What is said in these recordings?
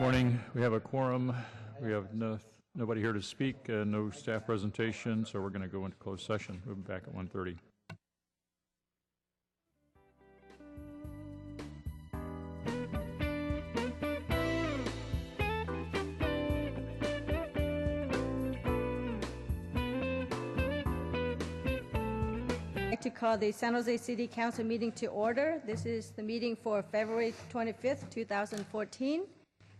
Morning. We have a quorum. We have nobody here to speak, no staff presentation, so we're going to go into closed session. We'll be back at 1:30. I'd like to call the San Jose City Council meeting to order. This is the meeting for February 25th, 2014.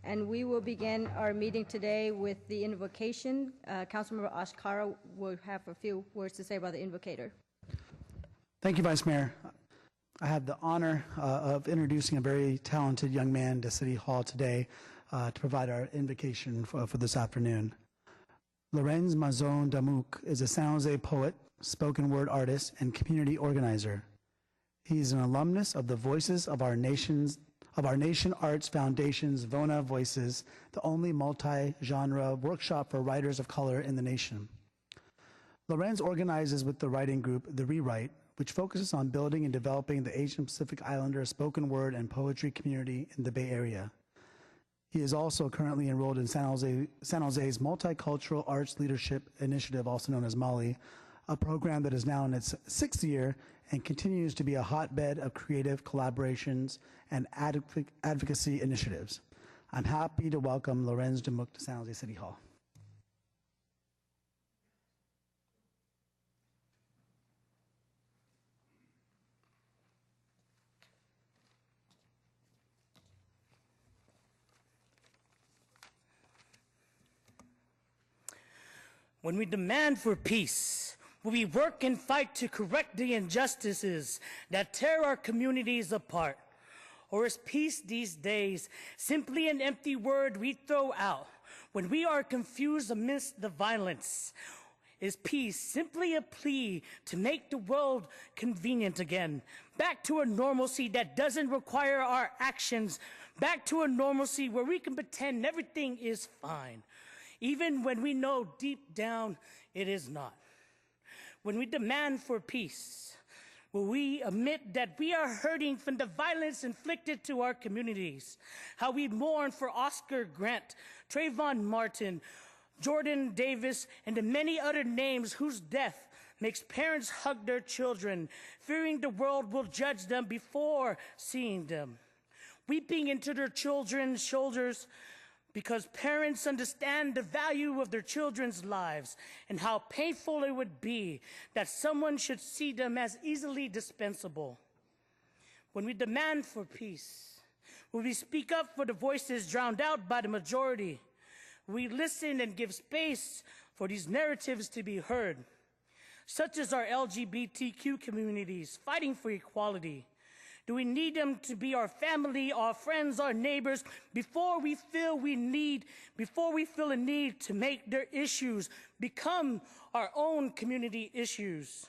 And we will begin our meeting today with the invocation. Councilmember Ashkara will have a few words to say about the invocator. Thank you, Vice Mayor. I have the honor of introducing a very talented young man to City Hall today to provide our invocation for this afternoon. Lorenz Mazon Damouk is a San Jose poet, spoken word artist, and community organizer. He is an alumnus of the Voices of Our Nation Arts Foundation's VONA Voices, the only multi-genre workshop for writers of color in the nation. Lorenz organizes with the writing group The Rewrite, which focuses on building and developing the Asian Pacific Islander spoken word and poetry community in the Bay Area. He is also currently enrolled in San Jose's Multicultural Arts Leadership Initiative, also known as MALI, a program that is now in its 6th year and continues to be a hotbed of creative collaborations and advocacy initiatives. I'm happy to welcome Lorenz Damouk to San Jose City Hall. When we demand for peace, when we work and fight to correct the injustices that tear our communities apart, or is peace these days simply an empty word we throw out when we are confused amidst the violence? Is peace simply a plea to make the world convenient again, back to a normalcy that doesn't require our actions, back to a normalcy where we can pretend everything is fine, even when we know deep down it is not? When we demand for peace, will we admit that we are hurting from the violence inflicted to our communities? How we mourn for Oscar Grant, Trayvon Martin, Jordan Davis, and the many other names whose death makes parents hug their children, fearing the world will judge them before seeing them. Weeping into their children's shoulders, because parents understand the value of their children's lives and how painful it would be that someone should see them as easily dispensable. When we demand for peace, when we speak up for the voices drowned out by the majority, we listen and give space for these narratives to be heard, such as our LGBTQ communities fighting for equality. Do we need them to be our family, our friends, our neighbors, before we feel a need to make their issues become our own community issues?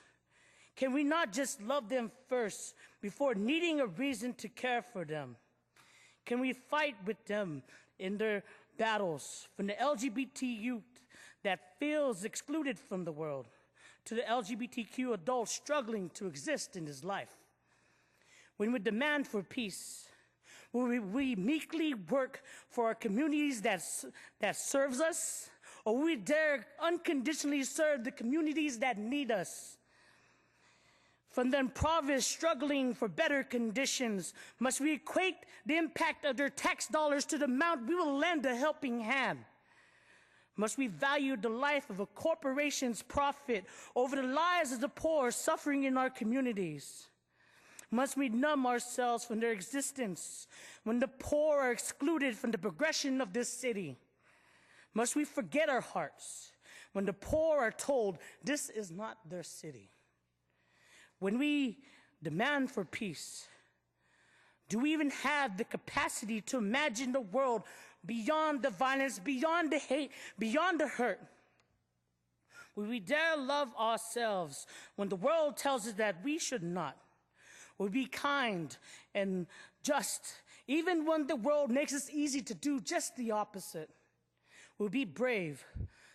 Can we not just love them first before needing a reason to care for them? Can we fight with them in their battles, from the LGBT youth that feels excluded from the world to the LGBTQ adult struggling to exist in his life? When we demand for peace, will we meekly work for our communities that serves us, or will we dare unconditionally serve the communities that need us? From the impoverished struggling for better conditions, must we equate the impact of their tax dollars to the amount we will lend a helping hand? Must we value the life of a corporation's profit over the lives of the poor suffering in our communities? Must we numb ourselves from their existence when the poor are excluded from the progression of this city? Must we forget our hearts when the poor are told this is not their city? When we demand for peace, do we even have the capacity to imagine the world beyond the violence, beyond the hate, beyond the hurt? Will we dare love ourselves when the world tells us that we should not? Will we be kind and just, even when the world makes it easy to do just the opposite? Will we be brave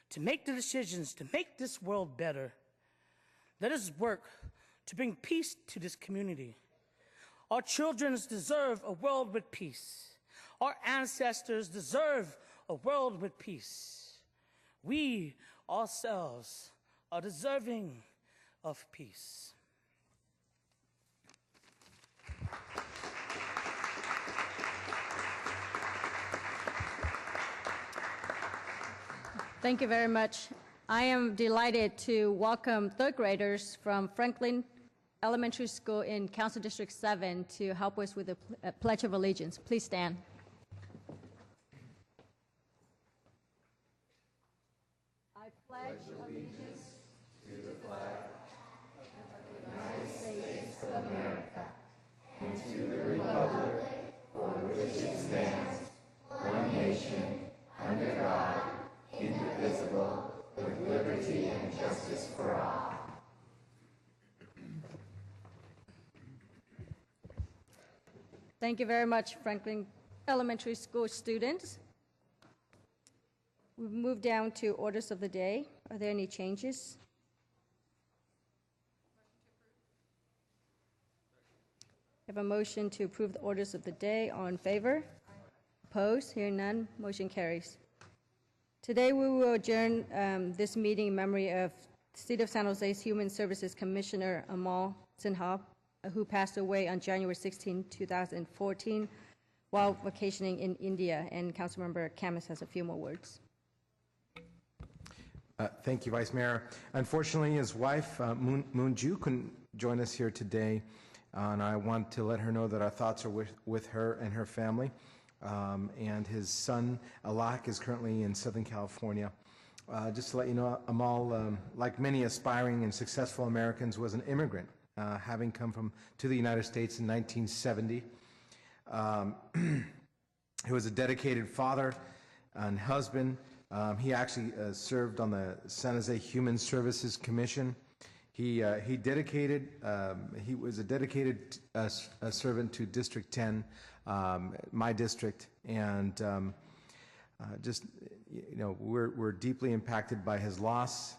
to make the decisions to make this world better? Let us work to bring peace to this community. Our children deserve a world with peace. Our ancestors deserve a world with peace. We ourselves are deserving of peace. Thank you very much. I am delighted to welcome third graders from Franklin Elementary School in Council District 7 to help us with the Pledge of Allegiance. Please stand. I pledge allegiance to the flag of the United States of America and to the republic for which it stands, one nation, under God, indivisible, with liberty and justice for all. Thank you very much, Franklin Elementary School students. We've moved down to orders of the day. Are there any changes? I have a motion to approve the orders of the day. All in favor? Opposed? Hearing none, motion carries. Today we will adjourn this meeting in memory of City of San Jose's Human Services Commissioner Amal Sinha, who passed away on January 16, 2014, while vacationing in India. And Councilmember KHAMIS has a few more words. Thank you, Vice Mayor. Unfortunately, his wife, Moon Ju, couldn't join us here today, and I want to let her know that our thoughts are with her and her family. And his son, Alak, is currently in Southern California. Just to let you know, Amal, like many aspiring and successful Americans, was an immigrant, having come to the United States in 1970. He was a dedicated father and husband. He actually served on the San Jose Human Services Commission. He was a dedicated servant to District 10, my district, and just, you know, we're deeply impacted by his loss.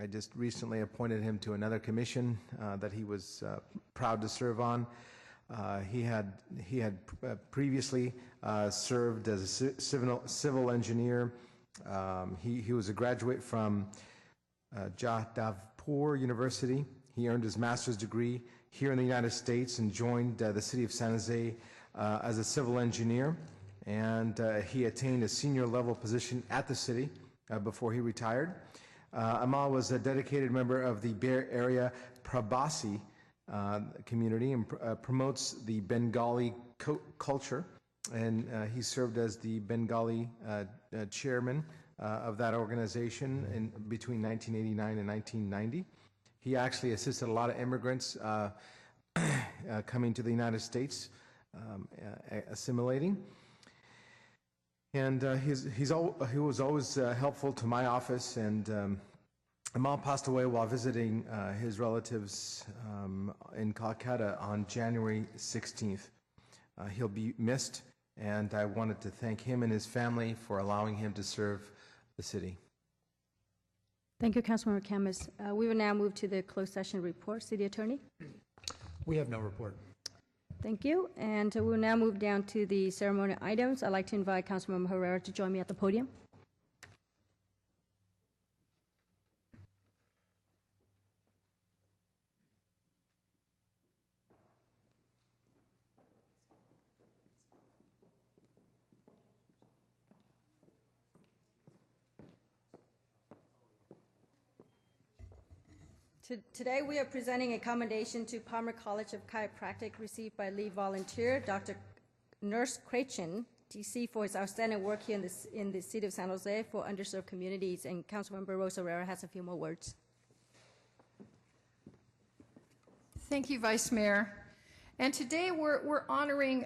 I just recently appointed him to another commission that he was proud to serve on. He had previously served as a civil engineer. He was a graduate from Jadavpur University. He earned his master's degree here in the United States and joined the city of San Jose as a civil engineer. And he attained a senior level position at the city before he retired. Amal was a dedicated member of the Bay Area Prabasi community and promotes the Bengali culture. And he served as the Bengali chairman of that organization between 1989 and 1990. He actually assisted a lot of immigrants coming to the United States, assimilating. And he was always helpful to my office, and Amal passed away while visiting his relatives in Calcutta on January 16th. He'll be missed, and I wanted to thank him and his family for allowing him to serve the city. Thank you, Councilmember KHAMIS. We will now move to the closed session report. City Attorney? We have no report. Thank you. And we'll now move down to the ceremonial items. I'd like to invite Councilmember Herrera to join me at the podium. Today we are presenting a commendation to Palmer College of Chiropractic received by lead volunteer Dr. Nurse Cratchen, DC, for his outstanding work here in the city of San Jose for underserved communities. And Councilmember Rosa Herrera has a few more words. Thank you, Vice Mayor. And today we're honoring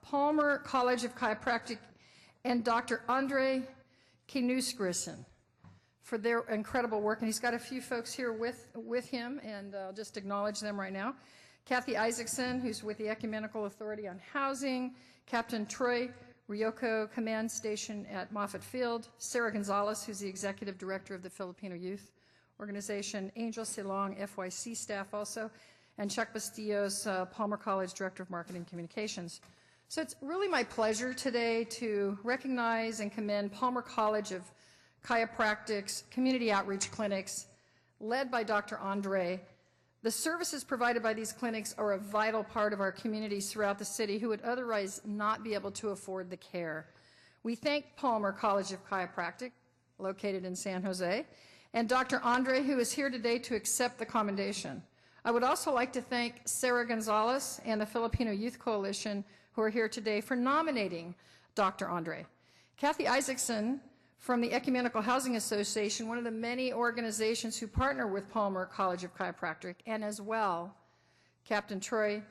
Palmer College of Chiropractic and Dr. Andre Knuskrissen for their incredible work. And he's got a few folks here with him, and I'll just acknowledge them right now. Kathy Isaacson, who's with the Ecumenical Authority on Housing, Captain Troy Ryoko, Command Station at Moffett Field, Sarah Gonzalez, who's the Executive Director of the Filipino Youth Organization, Angel Silong, FYC staff also, and Chuck Bastillos, Palmer College Director of Marketing Communications. So it's really my pleasure today to recognize and commend Palmer College of Chiropractic's community outreach clinics led by Dr. Andre. The services provided by these clinics are a vital part of our communities throughout the city who would otherwise not be able to afford the care. We thank Palmer College of Chiropractic, located in San Jose, and Dr. Andre, who is here today to accept the commendation. I would also like to thank Sarah Gonzalez and the Filipino Youth Coalition, who are here today, for nominating Dr. Andre. Kathy Isaacson from the Ecumenical Housing Association, one of the many organizations who partner with Palmer College of Chiropractic, and as well, Captain Troy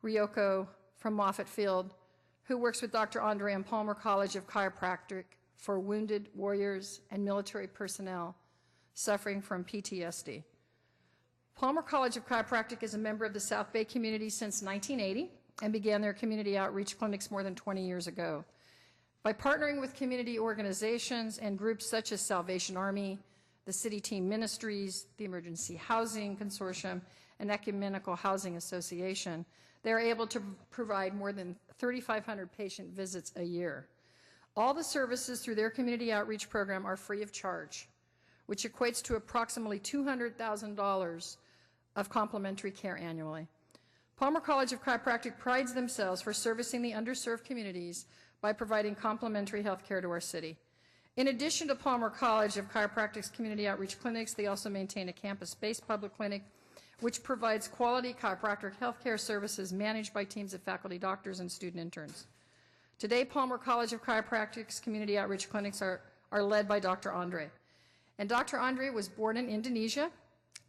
Ryoko from Moffett Field, who works with Dr. Andre and Palmer College of Chiropractic for wounded warriors and military personnel suffering from PTSD. Palmer College of Chiropractic is a member of the South Bay community since 1980 and began their community outreach clinics more than 20 years ago. By partnering with community organizations and groups such as Salvation Army, the City Team Ministries, the Emergency Housing Consortium, and Ecumenical Housing Association, they are able to provide more than 3,500 patient visits a year. All the services through their community outreach program are free of charge, which equates to approximately $200,000 of complimentary care annually. Palmer College of Chiropractic prides themselves for servicing the underserved communities by providing complimentary health care to our city. In addition to Palmer College of Chiropractic's community outreach clinics, they also maintain a campus-based public clinic which provides quality chiropractic health care services managed by teams of faculty doctors and student interns. Today, Palmer College of Chiropractic's community outreach clinics are led by Dr. Andre. And Dr. Andre was born in Indonesia,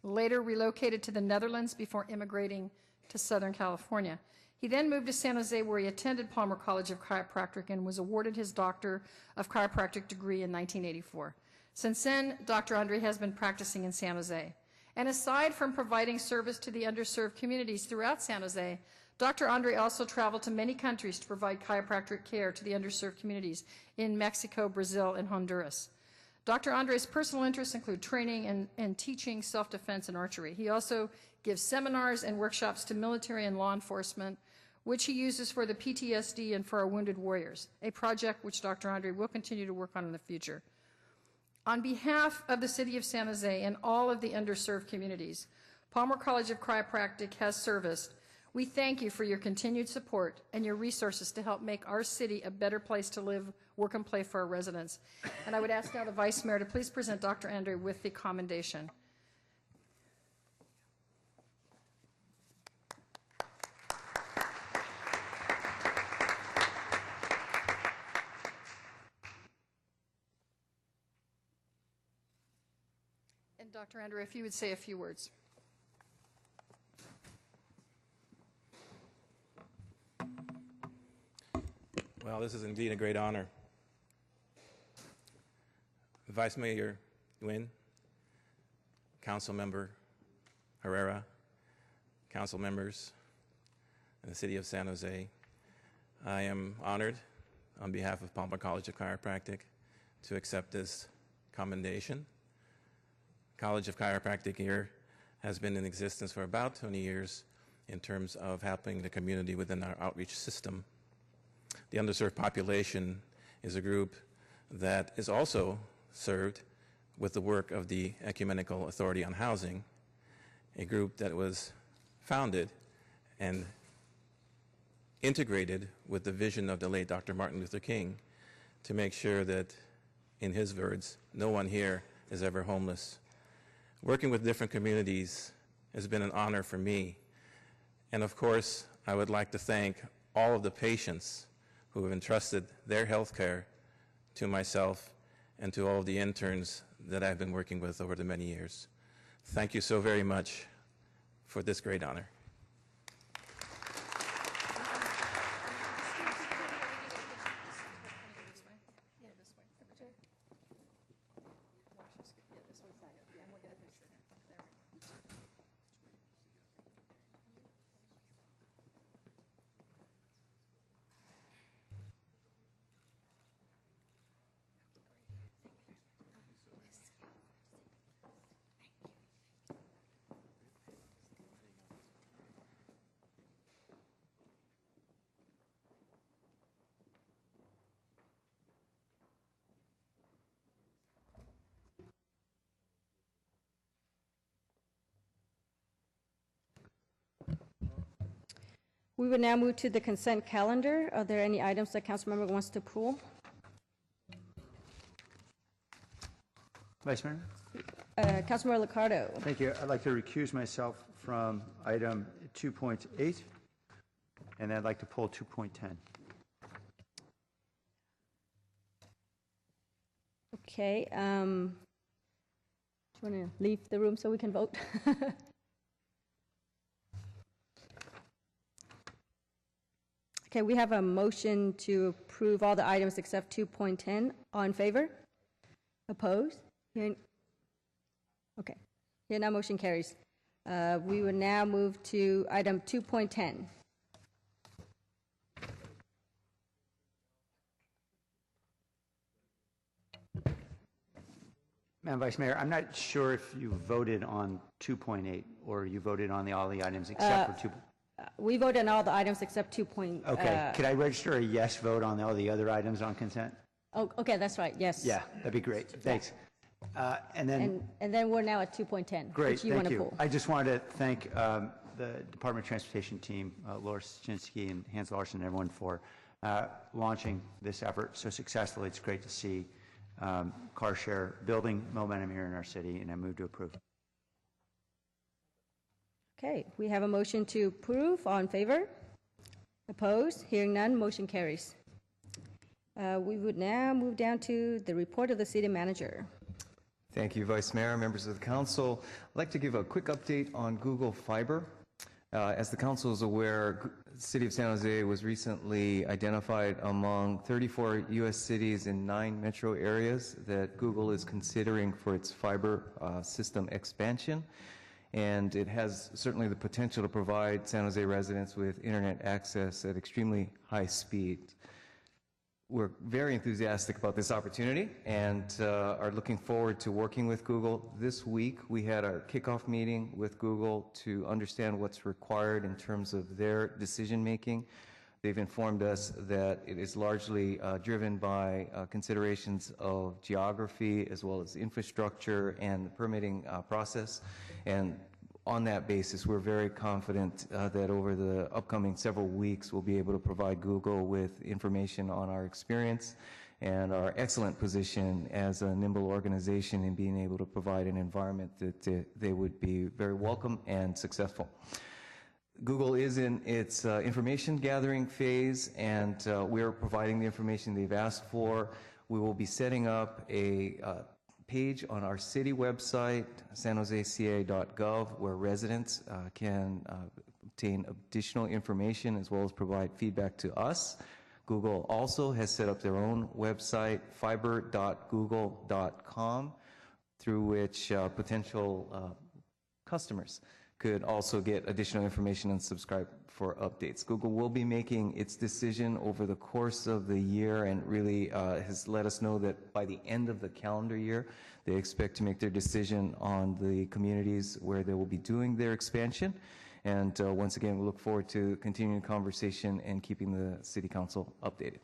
later relocated to the Netherlands before immigrating to Southern California. He then moved to San Jose, where he attended Palmer College of Chiropractic and was awarded his Doctor of Chiropractic degree in 1984. Since then, Dr. Andre has been practicing in San Jose. And aside from providing service to the underserved communities throughout San Jose, Dr. Andre also traveled to many countries to provide chiropractic care to the underserved communities in Mexico, Brazil, and Honduras. Dr. Andre's personal interests include training and teaching self-defense and archery. He also gives seminars and workshops to military and law enforcement, which he uses for the PTSD and for our wounded warriors, a project which Dr. Andre will continue to work on in the future. On behalf of the City of San Jose and all of the underserved communities Palmer College of Chiropractic has serviced, we thank you for your continued support and your resources to help make our city a better place to live, work, and play for our residents. And I would ask now the Vice Mayor to please present Dr. Andre with the commendation. And Dr. Andre, if you would say a few words. Well, this is indeed a great honor. Vice Mayor Nguyen, Council Member Herrera, Council members in the City of San Jose, I am honored on behalf of Palmer College of Chiropractic to accept this commendation. College of Chiropractic here has been in existence for about 20 years in terms of helping the community within our outreach system. The underserved population is a group that is also served with the work of the Ecumenical Authority on Housing, a group that was founded and integrated with the vision of the late Dr. Martin Luther King to make sure that, in his words, no one here is ever homeless. Working with different communities has been an honor for me. And of course, I would like to thank all of the patients who have entrusted their health care to myself and to all of the interns that I've been working with over the many years. Thank you so very much for this great honor. We will now move to the consent calendar. Are there any items that council member wants to pull? Vice Mayor? Councilmember Liccardo. Thank you. I'd like to recuse myself from item 2.8, and I'd like to pull 2.10. Okay. Do you want to leave the room so we can vote? Okay, we have a motion to approve all the items except 2.10. All in favor? Opposed? Hearing, okay. Here now motion carries. We will now move to item 2.10. Madam Vice Mayor, I'm not sure if you voted on 2.8 or you voted on all the items except for 2. We voted on all the items except 2. Okay. Could I register a yes vote on all the other items on consent? Oh, okay, that's right. Yes. Yeah, that'd be great. Thanks. And then we're now at 2.10. Great, which you thank want to you. pull. I just wanted to thank the Department of Transportation team, Laura Shinsky and Hans Larson and everyone for launching this effort so successfully. It's great to see car share building momentum here in our city, and I move to approve. Okay, we have a motion to approve. All in favor? Opposed? Hearing none, motion carries. We would now move down to the report of the city manager. Thank you, Vice Mayor, members of the council. I'd like to give a quick update on Google Fiber. As the council is aware, the city of San Jose was recently identified among 34 U.S. cities in 9 metro areas that Google is considering for its fiber system expansion. And it has certainly the potential to provide San Jose residents with internet access at extremely high speed. We're very enthusiastic about this opportunity and are looking forward to working with Google. This week, we had our kickoff meeting with Google to understand what's required in terms of their decision-making. They've informed us that it is largely driven by considerations of geography as well as infrastructure and the permitting process. And on that basis, we're very confident that over the upcoming several weeks, we'll be able to provide Google with information on our experience and our excellent position as a nimble organization in being able to provide an environment that they would be very welcome and successful. Google is in its information gathering phase, and we're providing the information they've asked for. We will be setting up a page on our city website, sanjoseca.gov, where residents can obtain additional information as well as provide feedback to us. Google also has set up their own website, fiber.google.com, through which potential customers could also get additional information and subscribe for updates. Google will be making its decision over the course of the year and really has let us know that by the end of the calendar year, they expect to make their decision on the communities where they will be doing their expansion. And once again, we look forward to continuing the conversation and keeping the City Council updated.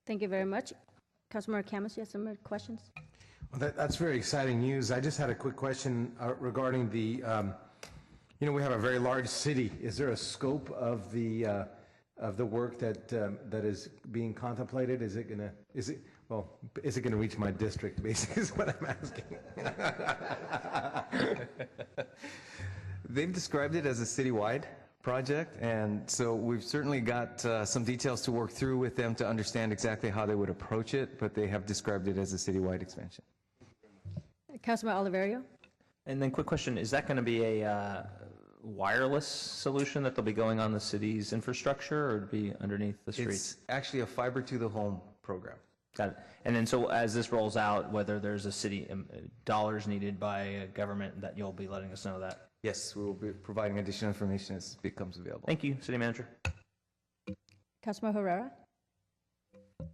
Thank you very much. Councilmember KHAMIS, you have some more questions? Well, that's very exciting news. I just had a quick question regarding the, you know, we have a very large city. Is there a scope of the work that that is being contemplated? Is it gonna reach my district? Basically, is what I'm asking. They've described it as a citywide project, and so we've certainly got some details to work through with them to understand exactly how they would approach it, but they have described it as a citywide expansion. Councilman Oliverio? And then quick question, is that going to be a wireless solution that they'll be going on the city's infrastructure or be underneath the streets? It's actually a fiber to the home program. Got it. And then so as this rolls out, whether there's a city dollars needed by government, that you'll be letting us know that? Yes, we will be providing additional information as it becomes available. Thank you, City Manager. Councilman Herrera?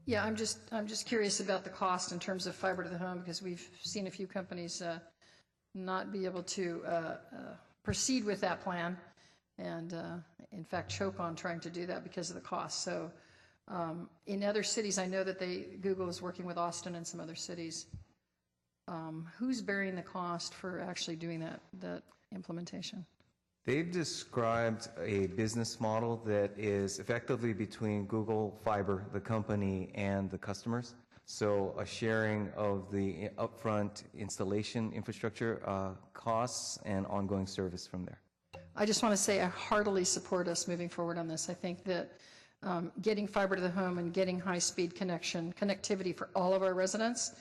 Yeah, I'm just curious about the cost in terms of fiber to the home, because we've seen a few companies not be able to proceed with that plan, and in fact choke on trying to do that because of the cost. So in other cities, I know that Google is working with Austin and some other cities. Who's bearing the cost for actually doing that implementation? They've described a business model that is effectively between Google Fiber, the company, and the customers. So a sharing of the upfront installation infrastructure costs and ongoing service from there. I just want to say I heartily support us moving forward on this. I think that getting fiber to the home and getting high-speed connectivity for all of our residents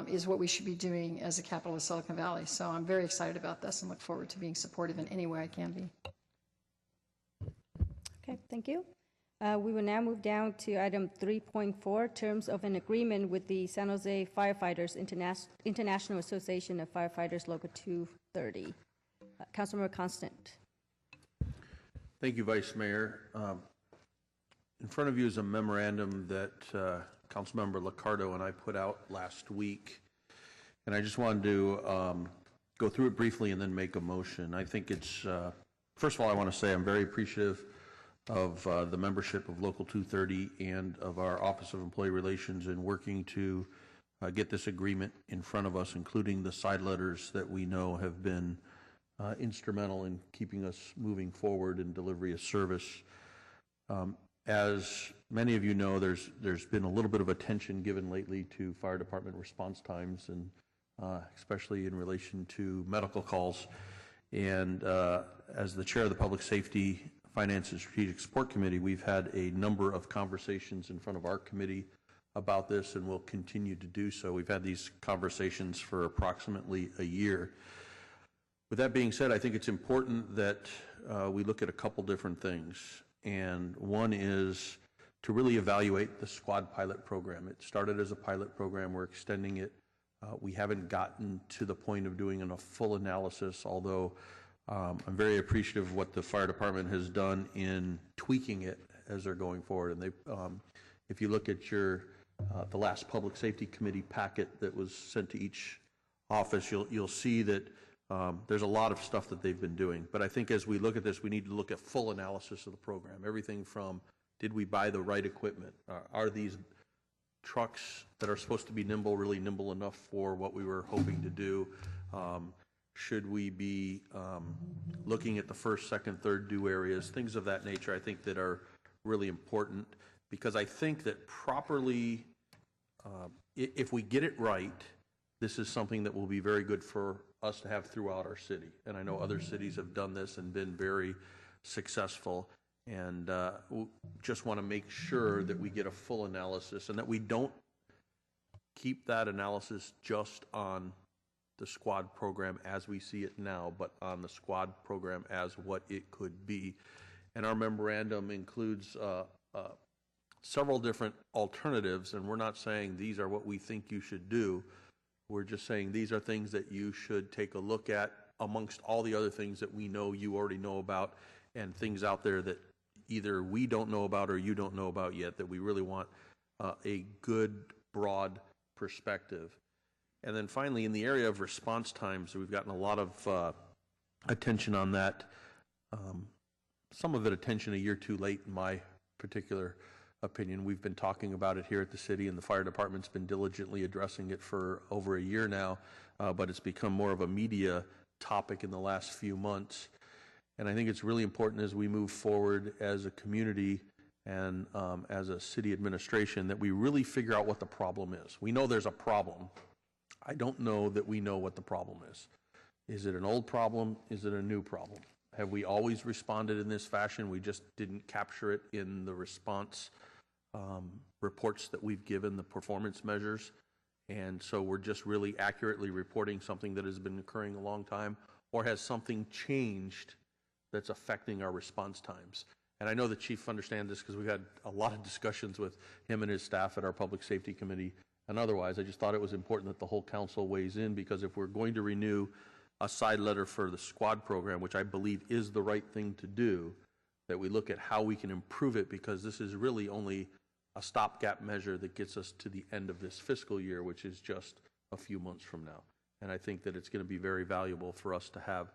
is what we should be doing as a capital of Silicon Valley. So I'm very excited about this and look forward to being supportive in any way I can be. Okay, thank you. We will now move down to item 3.4, terms of an agreement with the San Jose Firefighters International Association of Firefighters Local 230. Councilmember Constant. Thank you, Vice Mayor. In front of you is a memorandum that Councilmember LICCARDO and I put out last week, and I just wanted to go through it briefly and then make a motion. I think it's, first of all, I want to say I'm very appreciative of the membership of Local 230 and of our Office of Employee Relations in working to get this agreement in front of us, including the side letters that we know have been instrumental in keeping us moving forward in delivery of service. As many of you know, there's been a little bit of attention given lately to fire department response times, and especially in relation to medical calls. And as the chair of the Public Safety, Finance, and Strategic Support Committee, we've had a number of conversations in front of our committee about this, and will continue to do so. We've had these conversations for approximately a year. With that being said, I think it's important that we look at a couple different things. And one is to really evaluate the squad pilot program. It started as a pilot program. We're extending it. We haven't gotten to the point of doing a full analysis, although I'm very appreciative of what the fire department has done in tweaking it as they're going forward. And they, if you look at your the last Public Safety Committee packet that was sent to each office, you'll see that there's a lot of stuff that they've been doing. But I think as we look at this, we need to look at full analysis of the program. Everything from, did we buy the right equipment? Are these trucks that are supposed to be nimble really nimble enough for what we were hoping to do? Should we be looking at the first, second, third due areas? Things of that nature I think that are really important, because I think that properly, if we get it right, this is something that will be very good for us to have throughout our city. And I know other cities have done this and been very successful. And we just want to make sure that we get a full analysis and that we don't keep that analysis just on the squad program as we see it now, but on the squad program as what it could be. And our memorandum includes several different alternatives, and we're not saying these are what we think you should do. We're just saying these are things that you should take a look at amongst all the other things that we know you already know about, and things out there that either we don't know about or you don't know about yet, that we really want a good, broad perspective. And then finally, in the area of response times, we've gotten a lot of attention on that. Some of it attention a year too late, in my particular opinion. We've been talking about it here at the city, and the fire department's been diligently addressing it for over a year now, but it's become more of a media topic in the last few months. And I think it's really important as we move forward as a community and as a city administration that we really figure out what the problem is. We know there's a problem. I don't know that we know what the problem is. Is it an old problem? Is it a new problem? Have we always responded in this fashion? We just didn't capture it in the response reports that we've given, the performance measures. And so we're just really accurately reporting something that has been occurring a long time, or has something changed that's affecting our response times. And I know the chief understands this because we've had a lot of discussions with him and his staff at our Public Safety Committee and otherwise. I just thought it was important that the whole council weighs in, because if we're going to renew a side letter for the squad program, which I believe is the right thing to do, that we look at how we can improve it, because this is really only a stopgap measure that gets us to the end of this fiscal year, which is just a few months from now. And I think that it's going to be very valuable for us to have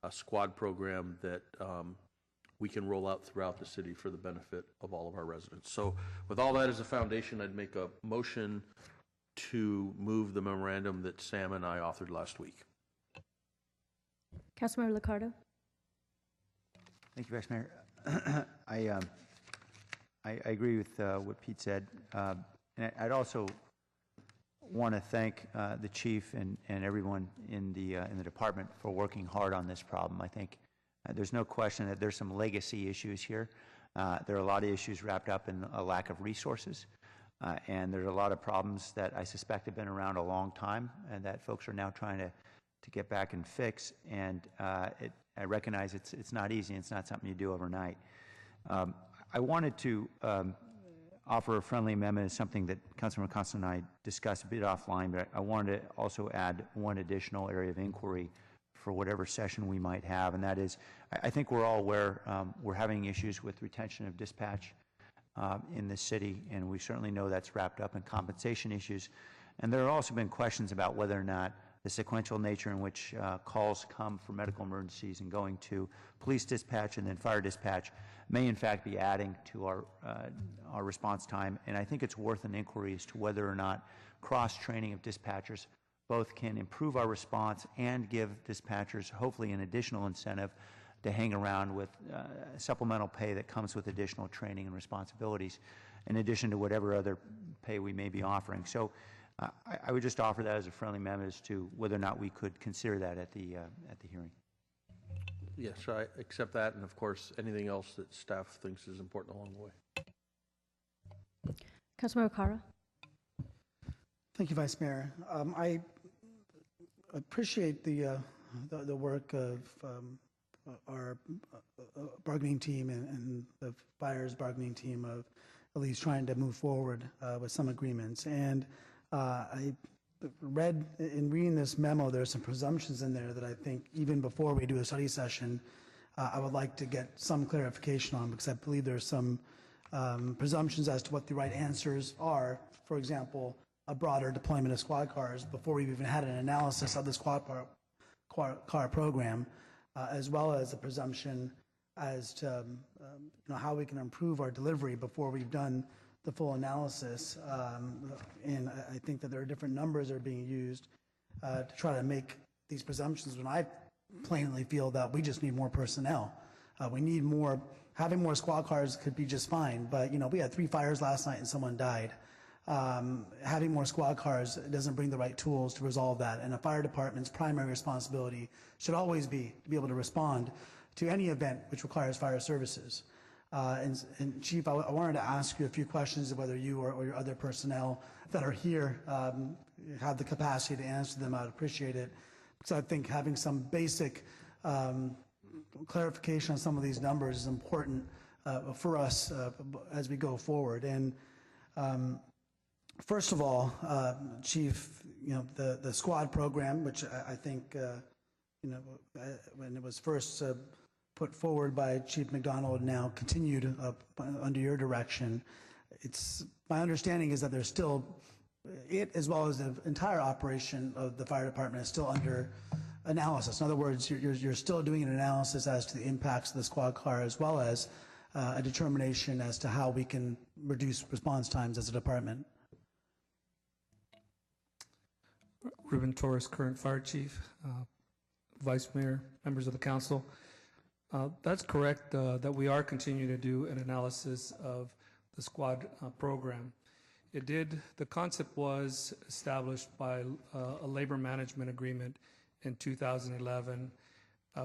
a squad program that we can roll out throughout the city for the benefit of all of our residents. So with all that as a foundation, I'd make a motion to move the memorandum that Sam and I authored last week. Councilmember LICCARDO. Thank you, Vice Mayor. I agree with what Pete said. And I'd also want to thank the chief and everyone in the department for working hard on this problem. I think there's no question that there's some legacy issues here. There are a lot of issues wrapped up in a lack of resources. And there's a lot of problems that I suspect have been around a long time and that folks are now trying to get back and fix. And I recognize it's not easy. It's not something you do overnight. I wanted to offer a friendly amendment. It's something that Councilmember Constant and I discussed a bit offline, but I wanted to also add one additional area of inquiry for whatever session we might have, and that is, I think we're all aware we're having issues with retention of dispatch in this city, and we certainly know that's wrapped up in compensation issues. And there have also been questions about whether or not the sequential nature in which calls come for medical emergencies and going to police dispatch and then fire dispatch may in fact be adding to our response time. And I think it's worth an inquiry as to whether or not cross-training of dispatchers both can improve our response and give dispatchers hopefully an additional incentive to hang around with supplemental pay that comes with additional training and responsibilities in addition to whatever other pay we may be offering. So I would just offer that as a friendly amendment as to whether or not we could consider that at the hearing. Yes, I accept that, and of course, anything else that staff thinks is important along the way. Councilmember KALRA. Thank you, Vice Mayor. I appreciate the work of our bargaining team and the fire's bargaining team of at least trying to move forward with some agreements. And I read, in reading this memo, there are some presumptions in there that I think even before we do a study session, I would like to get some clarification on, because I believe there are some presumptions as to what the right answers are. For example, a broader deployment of squad cars before we've even had an analysis of the squad car program, as well as a presumption as to how we can improve our delivery before we've done the full analysis. And I think that there are different numbers that are being used to try to make these presumptions, when I plainly feel that we just need more personnel. We need more. Having more squad cars could be just fine, but we had 3 fires last night and someone died. Having more squad cars doesn't bring the right tools to resolve that, and a fire department's primary responsibility should always be to be able to respond to any event which requires fire services. And Chief, I wanted to ask you a few questions of whether you or your other personnel that are here have the capacity to answer them. I'd appreciate it, because I think having some basic clarification on some of these numbers is important for us as we go forward. And first of all, Chief, the squad program, which I think, when it was first put forward by Chief McDonald, now continued under your direction, my understanding is that there's still, as well as the entire operation of the fire department is still under analysis. In other words, you're still doing an analysis as to the impacts of the squad car, as well as a determination as to how we can reduce response times as a department. Ruben Torres, current fire chief, vice mayor, members of the council. That's correct, that we are continuing to do an analysis of the squad program. The concept was established by a labor management agreement in 2011.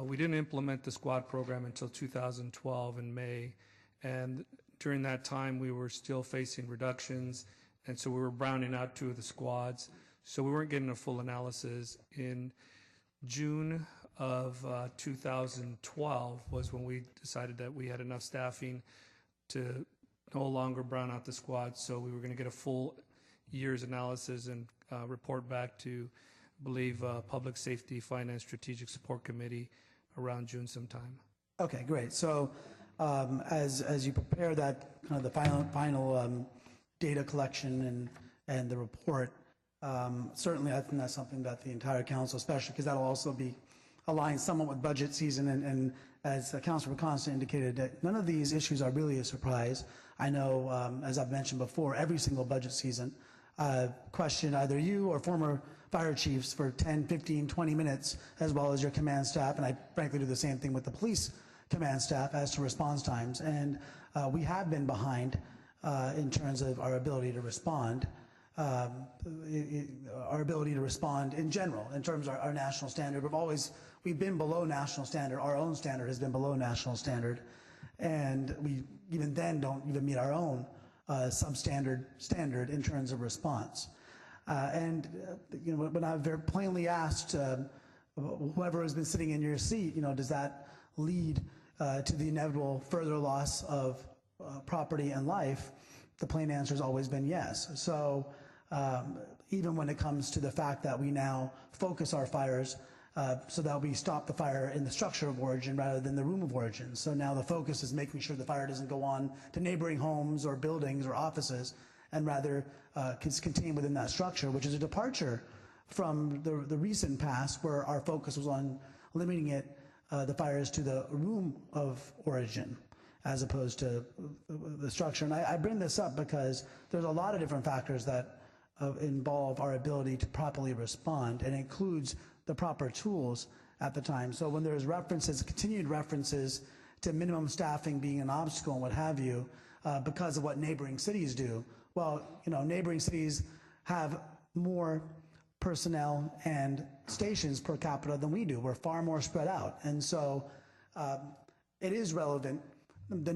We didn't implement the squad program until 2012 in May, and during that time we were still facing reductions, and so we were browning out 2 of the squads, so we weren't getting a full analysis. In June of 2012 was when we decided that we had enough staffing to no longer brown out the squad, so we were going to get a full year's analysis and report back to, I believe, Public Safety Finance Strategic Support Committee around June sometime. Okay, great. So as you prepare that kind of the final data collection and the report, certainly I think that's something that the entire council, especially because that'll also be aligned somewhat with budget season, and as Councilor Constant indicated, that none of these issues are really a surprise. I know, as I've mentioned before, every single budget season, question either you or former fire chiefs for 10, 15, 20 minutes, as well as your command staff, and I frankly do the same thing with the police command staff as to response times, and we have been behind in terms of our ability to respond. Our ability to respond in general, in terms of our national standard. We've been below national standard. Our own standard has been below national standard, and we even then don't even meet our own substandard standard in terms of response. When I've very plainly asked whoever has been sitting in your seat, does that lead to the inevitable further loss of property and life? The plain answer has always been yes. So even when it comes to the fact that we now focus our fires so that we stop the fire in the structure of origin rather than the room of origin. So now the focus is making sure the fire doesn't go on to neighboring homes or buildings or offices, and rather contain within that structure, which is a departure from the recent past where our focus was on limiting the fires to the room of origin as opposed to the structure. And I bring this up because there's a lot of different factors that involve our ability to properly respond, and includes the proper tools at the time. So when there's references, continued references to minimum staffing being an obstacle and what have you, because of what neighboring cities do, well, neighboring cities have more personnel and stations per capita than we do. We're far more spread out. And so it is relevant, the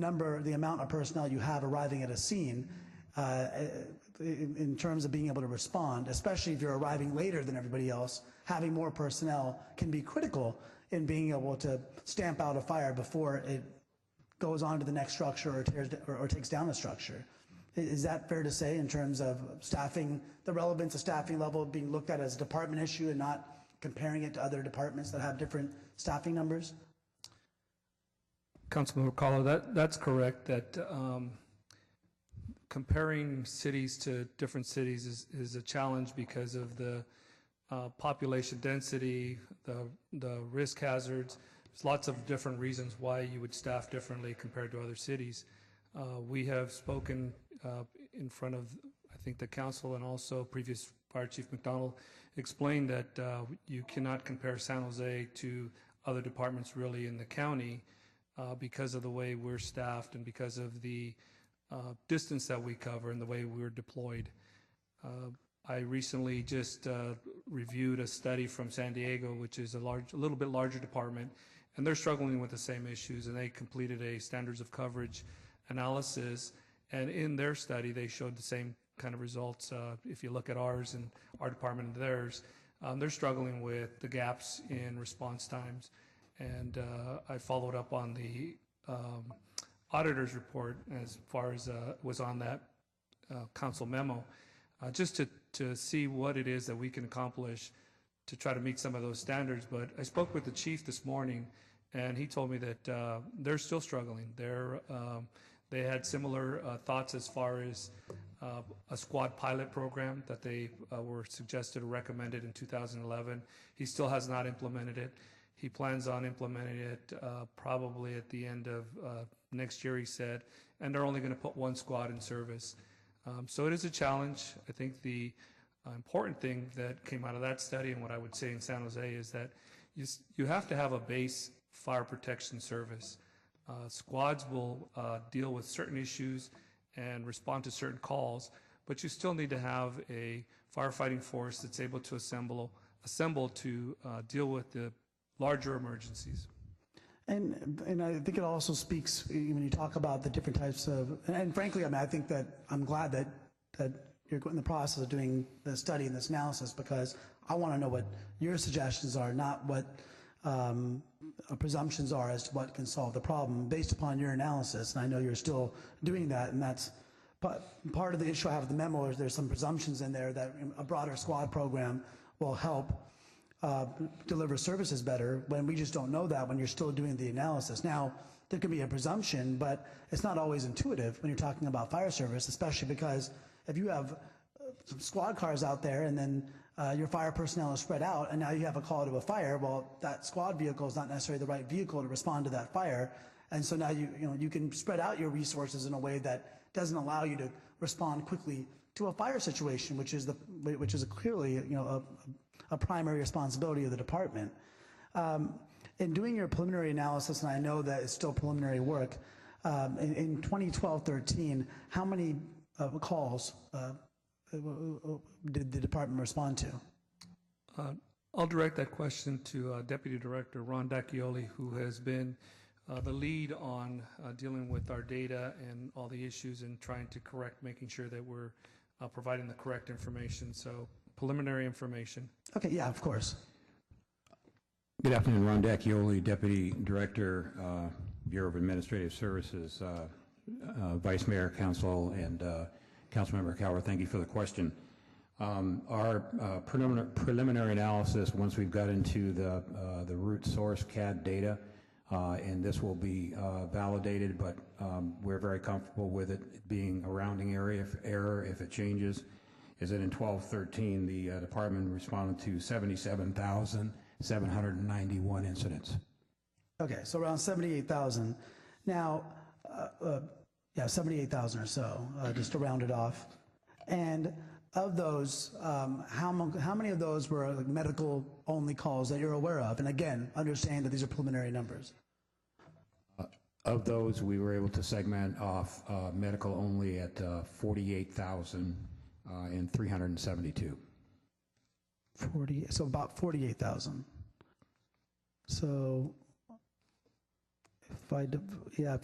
amount of personnel you have arriving at a scene in terms of being able to respond, especially if you're arriving later than everybody else. Having more personnel can be critical in being able to stamp out a fire before it goes on to the next structure or takes down a structure. Is that fair to say in terms of staffing, the relevance of staffing level being looked at as a department issue and not comparing it to other departments that have different staffing numbers? Councilmember Kahler, that's correct, that comparing cities to different cities is a challenge because of the population density, the risk hazards. There's lots of different reasons why you would staff differently compared to other cities. We have spoken in front of, I think, the council, and also previous Fire Chief McDonald explained that you cannot compare San Jose to other departments really in the county because of the way we're staffed and because of the distance that we cover and the way we're deployed. I recently just reviewed a study from San Diego, which is a little bit larger department, and they're struggling with the same issues, and they completed a standards of coverage analysis, and in their study they showed the same kind of results. If you look at ours and our department and theirs, they're struggling with the gaps in response times, and I followed up on the auditor's report as far as was on that council memo, just to see what it is that we can accomplish to try to meet some of those standards. But I spoke with the chief this morning, and he told me that they're still struggling. They had similar thoughts as far as a squad pilot program that they were suggested or recommended in 2011. He still has not implemented it. He plans on implementing it probably at the end of next year, he said, and they're only going to put one squad in service. So it is a challenge. I think the important thing that came out of that study, and what I would say in San Jose, is that you have to have a base fire protection service. Squads will deal with certain issues and respond to certain calls, but you still need to have a firefighting force that's able to assemble to deal with the larger emergencies. And I think it also speaks, when you talk about the different types of, and frankly, I mean, I think that I'm glad that you're in the process of doing the study and this analysis, because I want to know what your suggestions are, not what presumptions are as to what can solve the problem based upon your analysis. And I know you're still doing that, and that's part of the issue I have with the memo is there's some presumptions in there that a broader squad program will help deliver services better, when we just don't know that when you're still doing the analysis. Now, there can be a presumption, but it's not always intuitive when you're talking about fire service, especially because if you have some squad cars out there and then your fire personnel is spread out and now you have a call to a fire, well, that squad vehicle is not necessarily the right vehicle to respond to that fire. And so now you can spread out your resources in a way that doesn't allow you to respond quickly to a fire situation, which is clearly a primary responsibility of the department. in doing your preliminary analysis, and I know that it's still preliminary work, in 2012-13, how many calls did the department respond to? I'll direct that question to Deputy Director Ron Dacchioli, who has been the lead on dealing with our data and all the issues and trying to correct, making sure that we're providing the correct information. So preliminary information. Okay, yeah, of course. Good afternoon, Ron Dacchioli, Deputy Director, Bureau of Administrative Services, Vice Mayor, Council, and Councilmember KALRA, thank you for the question. Our preliminary analysis, once we've got into the root source CAD data, and this will be validated, but we're very comfortable with it being a rounding error if it changes, is that in 12-13, the department responded to 77,791 incidents. Okay, so around 78,000. Now, yeah, 78,000 or so, just to round it off. And of those, how many of those were like medical-only calls that you're aware of? And again, understand that these are preliminary numbers. Of those, we were able to segment off medical only at 48,372. So about 48,000. So if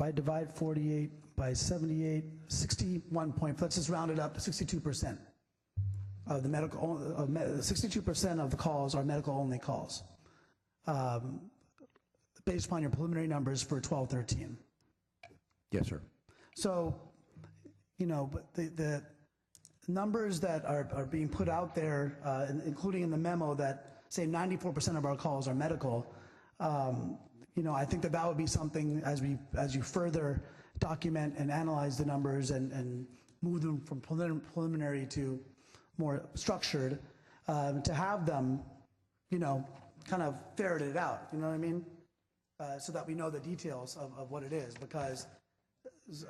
I divide 48 by 78, 61 point, let's just round it up to 62% of the medical, 62% of the calls are medical only calls, based upon your preliminary numbers for 12-13. Yes, sir. So, but the numbers that are being put out there, including in the memo that say 94% of our calls are medical, I think that would be something as you further document and analyze the numbers and move them from preliminary to more structured, to have them, kind of ferret it out, you know what I mean? So that we know the details of what it is, because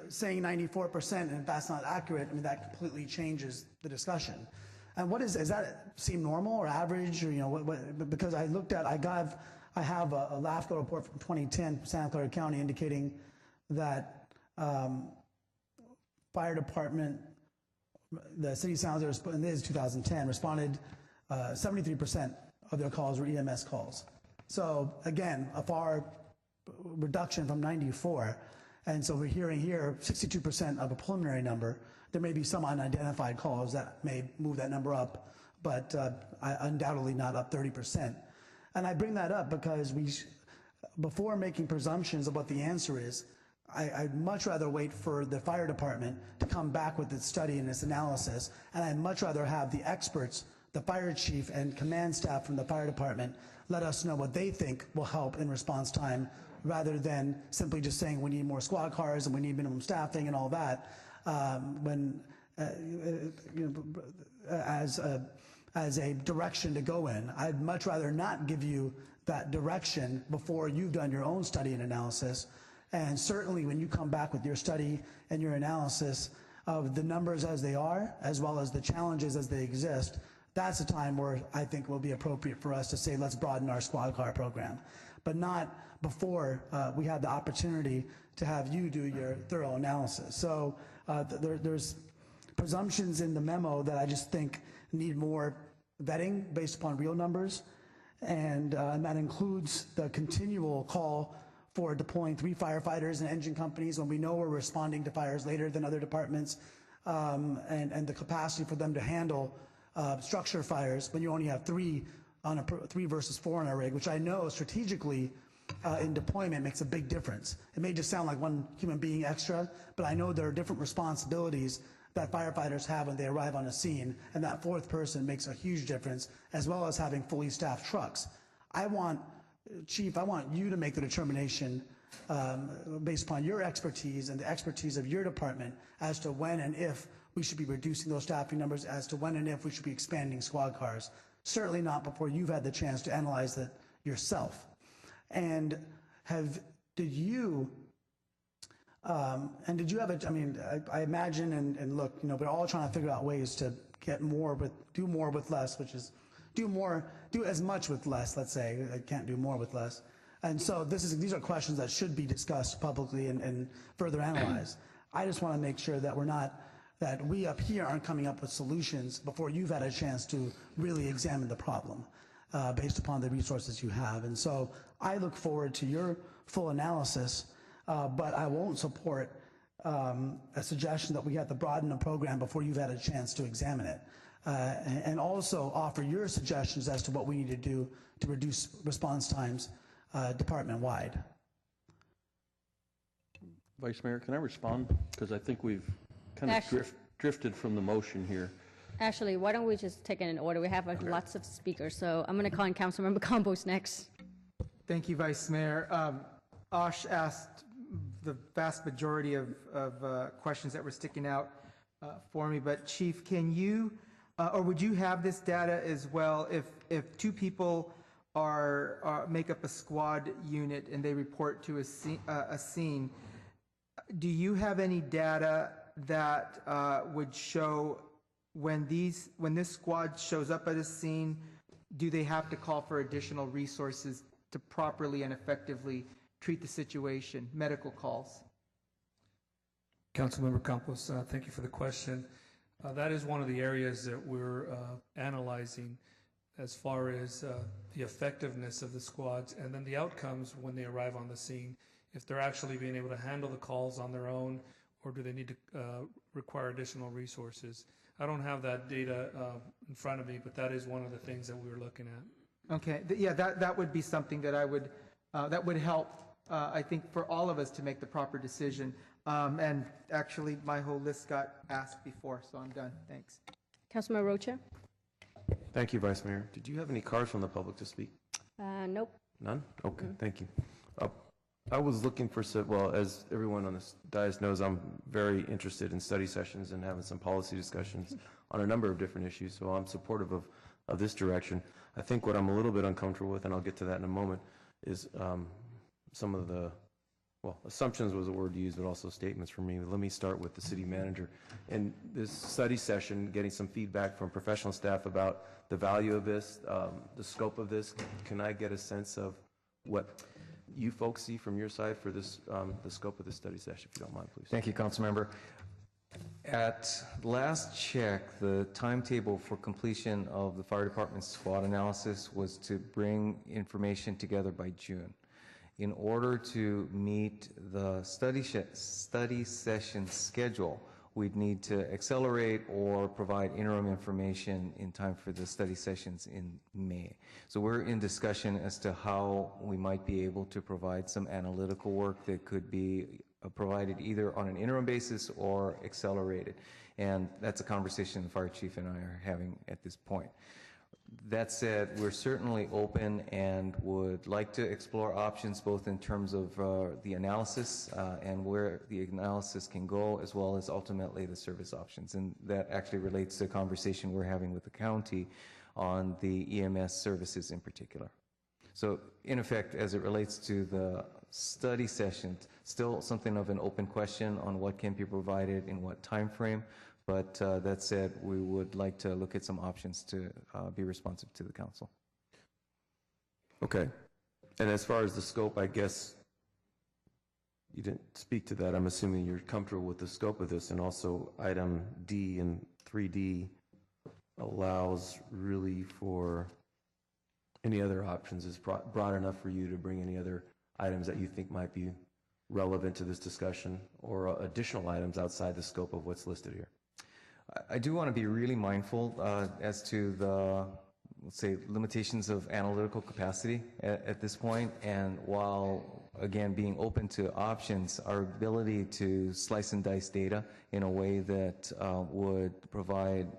saying 94%, and if that's not accurate, I mean, that completely changes the discussion. And does that seem normal or average, or, because I looked at, I have a LAFCO report from 2010 from Santa Clara County indicating that fire department, the city of San Jose, and this is 2010, responded 73% of their calls were EMS calls. So again, a far reduction from 94. And so we're hearing here 62% of a preliminary number. There may be some unidentified calls that may move that number up, but undoubtedly not up 30%. And I bring that up because before making presumptions of what the answer is, I'd much rather wait for the fire department to come back with its study and its analysis, and I'd much rather have the experts, the fire chief and command staff from the fire department, let us know what they think will help in response time, rather than simply just saying we need more squad cars and we need minimum staffing and all that, as a direction to go in. I'd much rather not give you that direction before you've done your own study and analysis. And certainly when you come back with your study and your analysis of the numbers as they are, as well as the challenges as they exist, that's a time where I think it will be appropriate for us to say, let's broaden our squad car program. But not before we have the opportunity to have you do your thorough analysis. So there's presumptions in the memo that I just think need more vetting based upon real numbers. And that includes the continual call for deploying 3 firefighters and engine companies when we know we're responding to fires later than other departments, and the capacity for them to handle structure fires when you only have 3 on 3 versus 4 on a rig, which I know strategically in deployment makes a big difference. It may just sound like one human being extra, but I know there are different responsibilities that firefighters have when they arrive on a scene, and that 4th person makes a huge difference, as well as having fully staffed trucks. Chief, I want you to make the determination based upon your expertise and the expertise of your department as to when and if we should be reducing those staffing numbers, as to when and if we should be expanding squad cars. Certainly not before you've had the chance to analyze that yourself. And did you have I imagine, and look, we're all trying to figure out ways to get more, but do more with less, which is do as much with less, let's say. I can't do more with less. And so these are questions that should be discussed publicly and further analyzed. I just want to make sure that that we up here aren't coming up with solutions before you've had a chance to really examine the problem based upon the resources you have. And so I look forward to your full analysis, but I won't support a suggestion that we have to broaden the program before you've had a chance to examine it. And also offer your suggestions as to what we need to do to reduce response times department-wide. Vice Mayor, can I respond? Because I think we've kind of drifted from the motion here. Actually, why don't we just take it in order? We have lots of speakers, so I'm going to call in Councilmember Campos next. Thank you, Vice Mayor. Ash asked the vast majority of questions that were sticking out for me, but Chief, can you, or would you have this data as well if two people make up a squad unit and they report to a scene, do you have any data that would show when this squad shows up at a scene, do they have to call for additional resources to properly and effectively treat the situation, medical calls? Councilmember Campos, thank you for the question. That is one of the areas that we're analyzing as far as the effectiveness of the squads and then the outcomes when they arrive on the scene. If they're actually being able to handle the calls on their own, or do they need to require additional resources? I don't have that data in front of me, but that is one of the things that we were looking at. Okay, yeah, that would be something that that would help, I think, for all of us to make the proper decision. And actually, my whole list got asked before, so I'm done. Thanks. Councilmember Rocha? Thank you, Vice Mayor. Did you have any cards from the public to speak? Nope. None? Okay, thank you. I was looking for, well, as everyone on this dais knows, I'm very interested in study sessions and having some policy discussions on a number of different issues, so I'm supportive of this direction. I think what I'm a little bit uncomfortable with, and I'll get to that in a moment, is some of the, well, assumptions was a word used, but also statements from me. Let me start with the city manager. In this study session, getting some feedback from professional staff about the value of this, the scope of this, can I get a sense of what you folks see from your side for this, the scope of this study session, if you don't mind, please? Thank you, Councilmember. At last check, the timetable for completion of the fire department's SWOT analysis was to bring information together by June. In order to meet the study session schedule, we'd need to accelerate or provide interim information in time for the study sessions in May. So we're in discussion as to how we might be able to provide some analytical work that could be provided either on an interim basis or accelerated. And that's a conversation the fire chief and I are having at this point. That said, we're certainly open and would like to explore options both in terms of the analysis and where the analysis can go, as well as ultimately the service options. And that actually relates to a conversation we're having with the county on the EMS services in particular. So in effect, as it relates to the study session, still something of an open question on what can be provided in what time frame. But that said, we would like to look at some options to be responsive to the council. Okay. And as far as the scope, I guess you didn't speak to that. I'm assuming you're comfortable with the scope of this, and also item D and 3D allows really for any other options. Is broad enough for you to bring any other items that you think might be relevant to this discussion, or additional items outside the scope of what's listed here? I do want to be really mindful as to the, let's say, limitations of analytical capacity at this point. And while, again, being open to options, our ability to slice and dice data in a way that would provide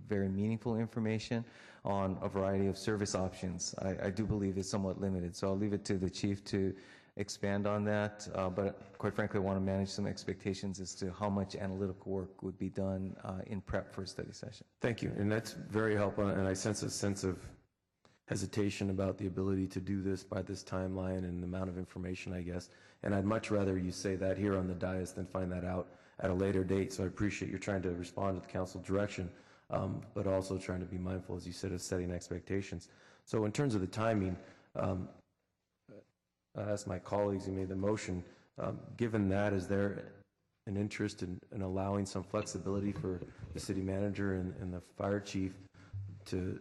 very meaningful information on a variety of service options, I do believe is somewhat limited. So I'll leave it to the chief to expand on that, but quite frankly, I want to manage some expectations as to how much analytical work would be done in prep for a study session. Thank you, and that's very helpful, and I sense a sense of hesitation about the ability to do this by this timeline and the amount of information, I guess, and I'd much rather you say that here on the dais than find that out at a later date, so I appreciate you're trying to respond to the council direction, but also trying to be mindful, as you said, of setting expectations. So in terms of the timing, ask my colleagues who made the motion, given that, is there an interest in allowing some flexibility for the city manager and the fire chief to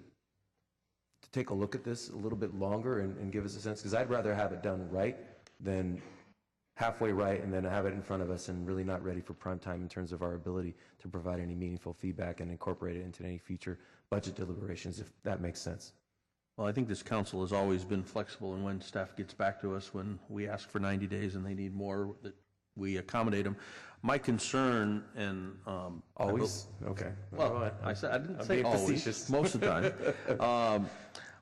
take a look at this a little bit longer and give us a sense? Because I'd rather have it done right than halfway right and then have it in front of us and really not ready for prime time in terms of our ability to provide any meaningful feedback and incorporate it into any future budget deliberations, if that makes sense. Well, I think this council has always been flexible, and when staff gets back to us, when we ask for 90 days and they need more, that we accommodate them. My concern, and always? Okay. Well, I didn't say always, facetious. Most of the time.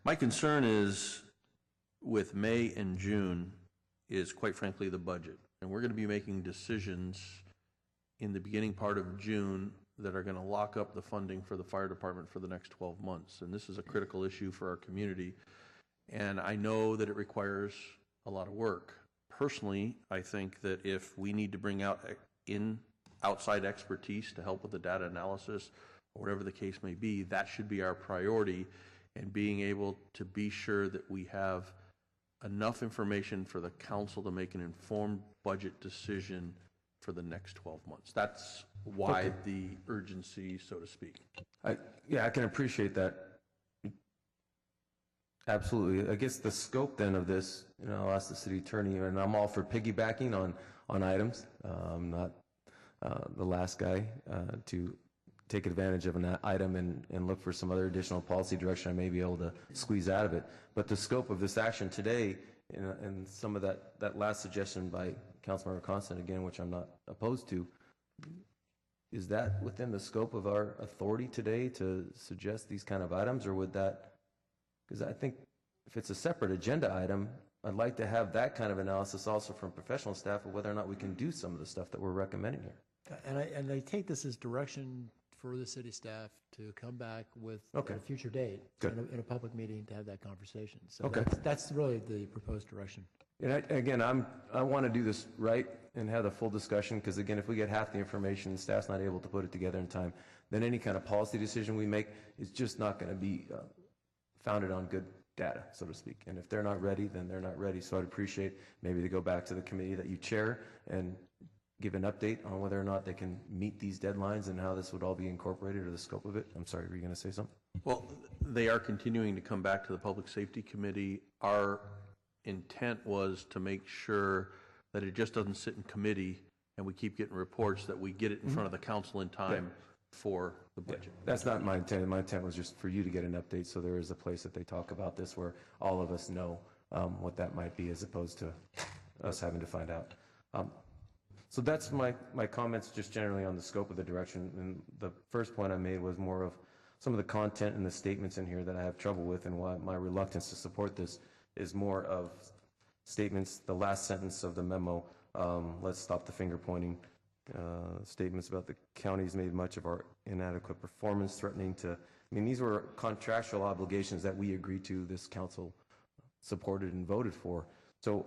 My concern is with May and June is, quite frankly, the budget. And we're going to be making decisions in the beginning part of June that are going to lock up the funding for the fire department for the next 12 months. And this is a critical issue for our community. And I know that it requires a lot of work. Personally, I think that if we need to bring out outside expertise to help with the data analysis or whatever the case may be, that should be our priority, and being able to be sure that we have enough information for the council to make an informed budget decision for the next 12 months. That's why the urgency, so to speak. Yeah, I can appreciate that. Absolutely. I guess the scope then of this, I'll ask the city attorney, and I'm all for piggybacking on items. I'm not the last guy to take advantage of an item and look for some other additional policy direction I may be able to squeeze out of it. But the scope of this action today, and some of that last suggestion by Councilmember KANSEN, again, which I'm not opposed to, is that within the scope of our authority today to suggest these kind of items, or would that, because I think if it's a separate agenda item, I'd like to have that kind of analysis also from professional staff of whether or not we can do some of the stuff that we're recommending here. And I take this as direction for the city staff to come back with a future date in a public meeting to have that conversation. So that's really the proposed direction. And again, I want to do this right and have the full discussion, because again, if we get half the information and staff's not able to put it together in time, then any kind of policy decision we make is just not going to be founded on good data, so to speak. And if they're not ready, then they're not ready. So I'd appreciate maybe to go back to the committee that you chair and give an update on whether or not they can meet these deadlines and how this would all be incorporated or the scope of it. I'm sorry, were you going to say something? Well, they are continuing to come back to the Public Safety Committee. Our intent was to make sure that it just doesn't sit in committee and we keep getting reports, that we get it in front of the council in time for the budget. That's not my intent. My intent was just for you to get an update, so there is a place that they talk about this where all of us know what that might be, as opposed to us having to find out. So that's my comments just generally on the scope of the direction. And the first point I made was more of some of the content and the statements in here that I have trouble with, and why my reluctance to support this is more of statements, the last sentence of the memo, let's stop the finger pointing, statements about the county's made much of our inadequate performance, threatening to, I mean, these were contractual obligations that we agreed to, this council supported and voted for. So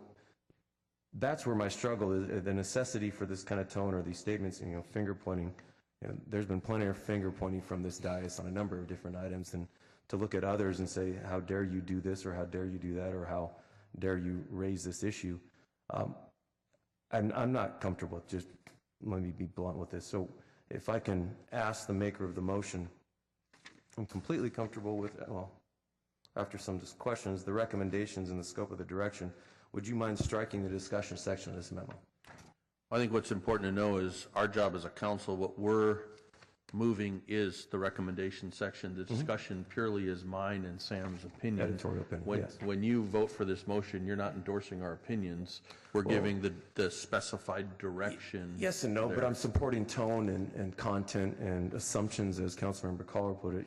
that's where my struggle is, the necessity for this kind of tone or these statements, finger pointing. There's been plenty of finger pointing from this dais on a number of different items, and to look at others and say, how dare you do this, or how dare you do that, or how dare you raise this issue. I'm not comfortable, just let me be blunt with this. So if I can ask the maker of the motion, I'm completely comfortable with, well, after some questions, the recommendations and the scope of the direction. Would you mind striking the discussion section of this memo? I think what's important to know is our job as a council, what we're moving is the recommendation section. The discussion purely is mine and Sam's opinion. Editorial opinion, yes. When you vote for this motion, you're not endorsing our opinions. We're giving the specified direction. Yes and no, but I'm supporting tone and content and assumptions, as Councilmember KALRA put it.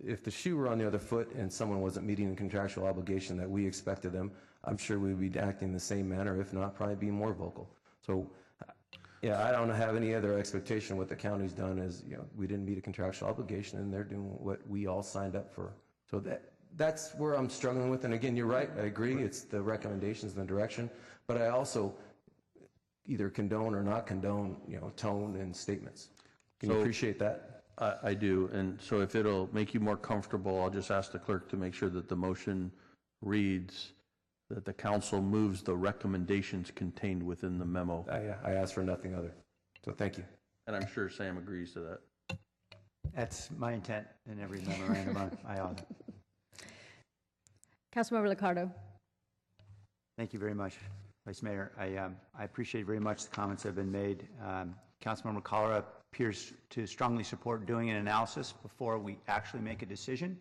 If the shoe were on the other foot and someone wasn't meeting the contractual obligation that we expected them, I'm sure we would be acting in the same manner, if not probably be more vocal. So yeah, I don't have any other expectation. What the county's done is, we didn't meet a contractual obligation, and they're doing what we all signed up for. So that's where I'm struggling with. And again, you're right, I agree, it's the recommendations and the direction, but I also either condone or not condone, tone and statements. Can you appreciate that? I do, and so if it'll make you more comfortable, I'll just ask the clerk to make sure that the motion reads that the council moves the recommendations contained within the memo. I asked for nothing other. So thank you. And I'm sure Sam agrees to that. That's my intent in every memorandum I author. Councilmember Liccardo. Thank you very much, Vice Mayor. I appreciate very much the comments that have been made. Councilmember KALRA appears to strongly support doing an analysis before we actually make a decision.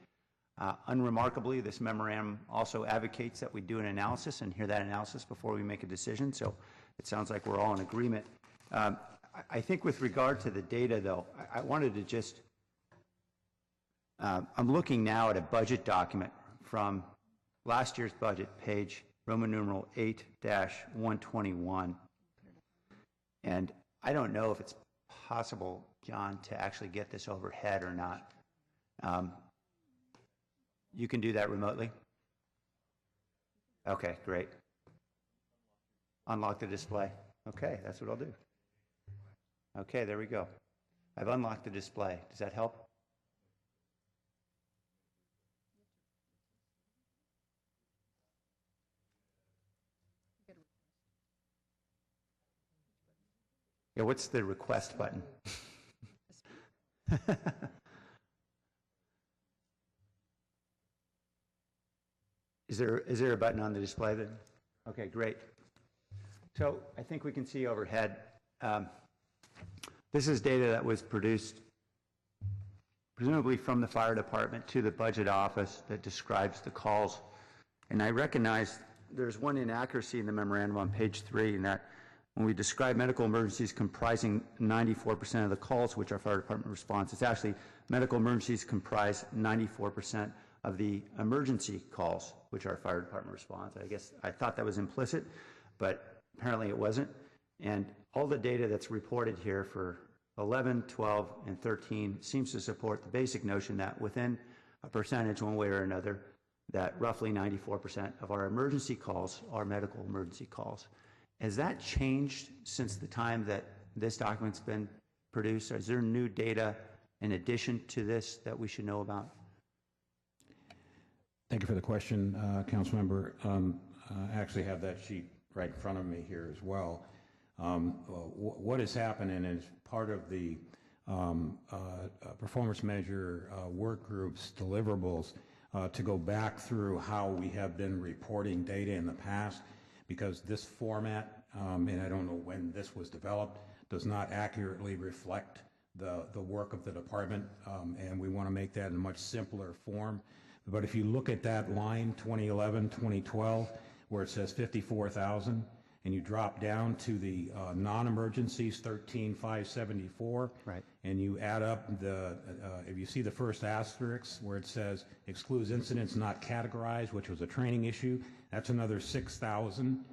Unremarkably, this memorandum also advocates that we do an analysis and hear that analysis before we make a decision, so it sounds like we're all in agreement. I think with regard to the data, though, I wanted to just, I'm looking now at a budget document from last year's budget, page Roman numeral 8-121. And I don't know if it's possible, John, to actually get this overhead or not. You can do that remotely? Okay, great. Unlock the display. Okay, that's what I'll do. Okay, there we go. I've unlocked the display. Does that help? Yeah, what's the request button? Is there a button on the display then? Okay, great. So I think we can see overhead. This is data that was produced presumably from the fire department to the budget office that describes the calls. And I recognize there's one inaccuracy in the memorandum on page 3, in that when we describe medical emergencies comprising 94% of the calls which our fire department responds, it's actually medical emergencies comprise 94% of the emergency calls which our fire department responds. I guess I thought that was implicit, but apparently it wasn't. And all the data that's reported here for 11, 12, and 13 seems to support the basic notion that within a percentage, one way or another, that roughly 94% of our emergency calls are medical emergency calls. Has that changed since the time that this document's been produced? Is there new data in addition to this that we should know about? Thank you for the question, Councilmember. I actually have that sheet right in front of me here as well. What is happening is part of the performance measure work group's deliverables to go back through how we have been reporting data in the past, because this format, and I don't know when this was developed, does not accurately reflect the work of the department, and we want to make that in a much simpler form. But if you look at that line 2011, 2012, where it says 54,000, and you drop down to the non-emergencies, 13,574, right, and you add up the, if you see the first asterisk where it says excludes incidents not categorized, which was a training issue, that's another 6,000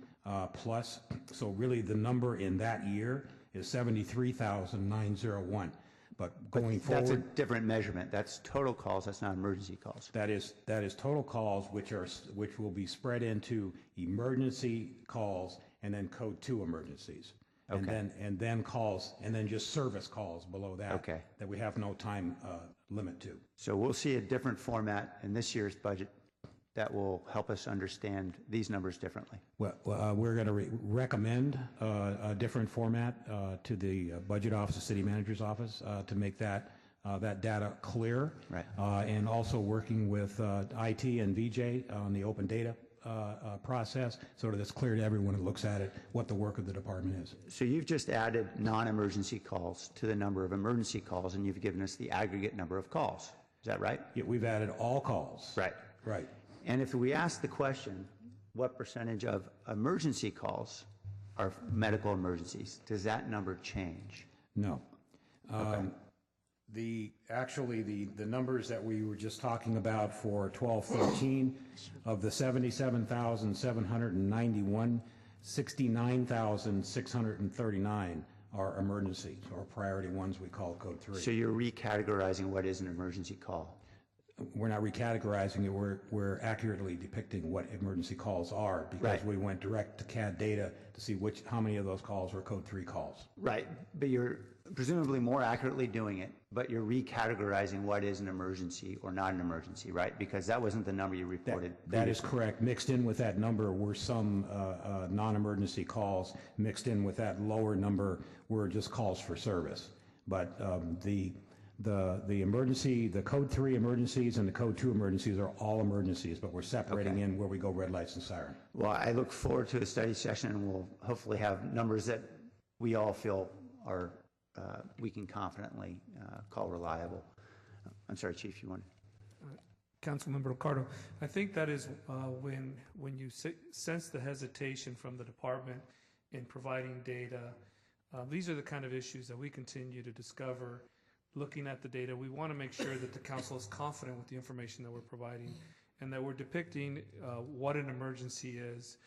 plus. So really the number in that year is 73,901. But going forward, that's a different measurement. That's total calls. That's not emergency calls. That is total calls, which will be spread into emergency calls and then code 2 emergencies. Okay. And then calls, and then just service calls below that. Okay. That we have no time limit to. So we'll see a different format in this year's budget that will help us understand these numbers differently. Well, we're going to recommend a different format to the budget office, the city manager's office, to make that data clear. Right. And also working with IT and VJ on the open data process, so that it's clear to everyone who looks at it what the work of the department is. So you've just added non-emergency calls to the number of emergency calls, and you've given us the aggregate number of calls. Is that right? Yeah, we've added all calls. Right. Right. And if we ask the question, what percentage of emergency calls are medical emergencies, does that number change? No. Okay. The numbers that we were just talking about for 12-13, of the 77,791, 69,639 are emergencies, or priority ones we call code 3. So you're recategorizing what is an emergency call? we're not recategorizing it, we're accurately depicting what emergency calls are, because Right. we went direct to CAD data to see how many of those calls were code 3 calls. Right, but you're presumably more accurately doing it, but you're recategorizing what is an emergency or not an emergency, right? Because that wasn't the number you reported. That is correct. Mixed in with that number were some non-emergency calls. Mixed in with that lower number were just calls for service. But the emergency, the code 3 emergencies and the code 2 emergencies are all emergencies, but we're separating Okay. in where we go red lights and siren. Well, I look forward to a study session, and we'll hopefully have numbers that we all feel are, we can confidently call reliable. I'm sorry, Chief, you want? Councilmember Ricardo, I think that is when you sense the hesitation from the department in providing data. These are the kind of issues that we continue to discover. Looking at the data, we want to make sure that the council is confident with the information that we're providing and that we're depicting what an emergency is.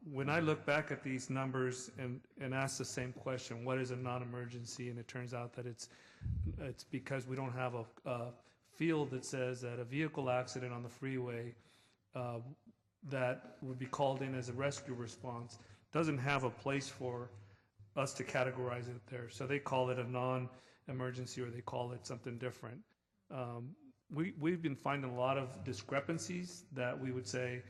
When I look back at these numbers and ask the same question, what is a non-emergency? And it turns out that it's because we don't have a field that says that a vehicle accident on the freeway that would be called in as a rescue response doesn't have a place for us to categorize it there. So they call it a non-emergency, or they call it something different. We've been finding a lot of discrepancies that we would say,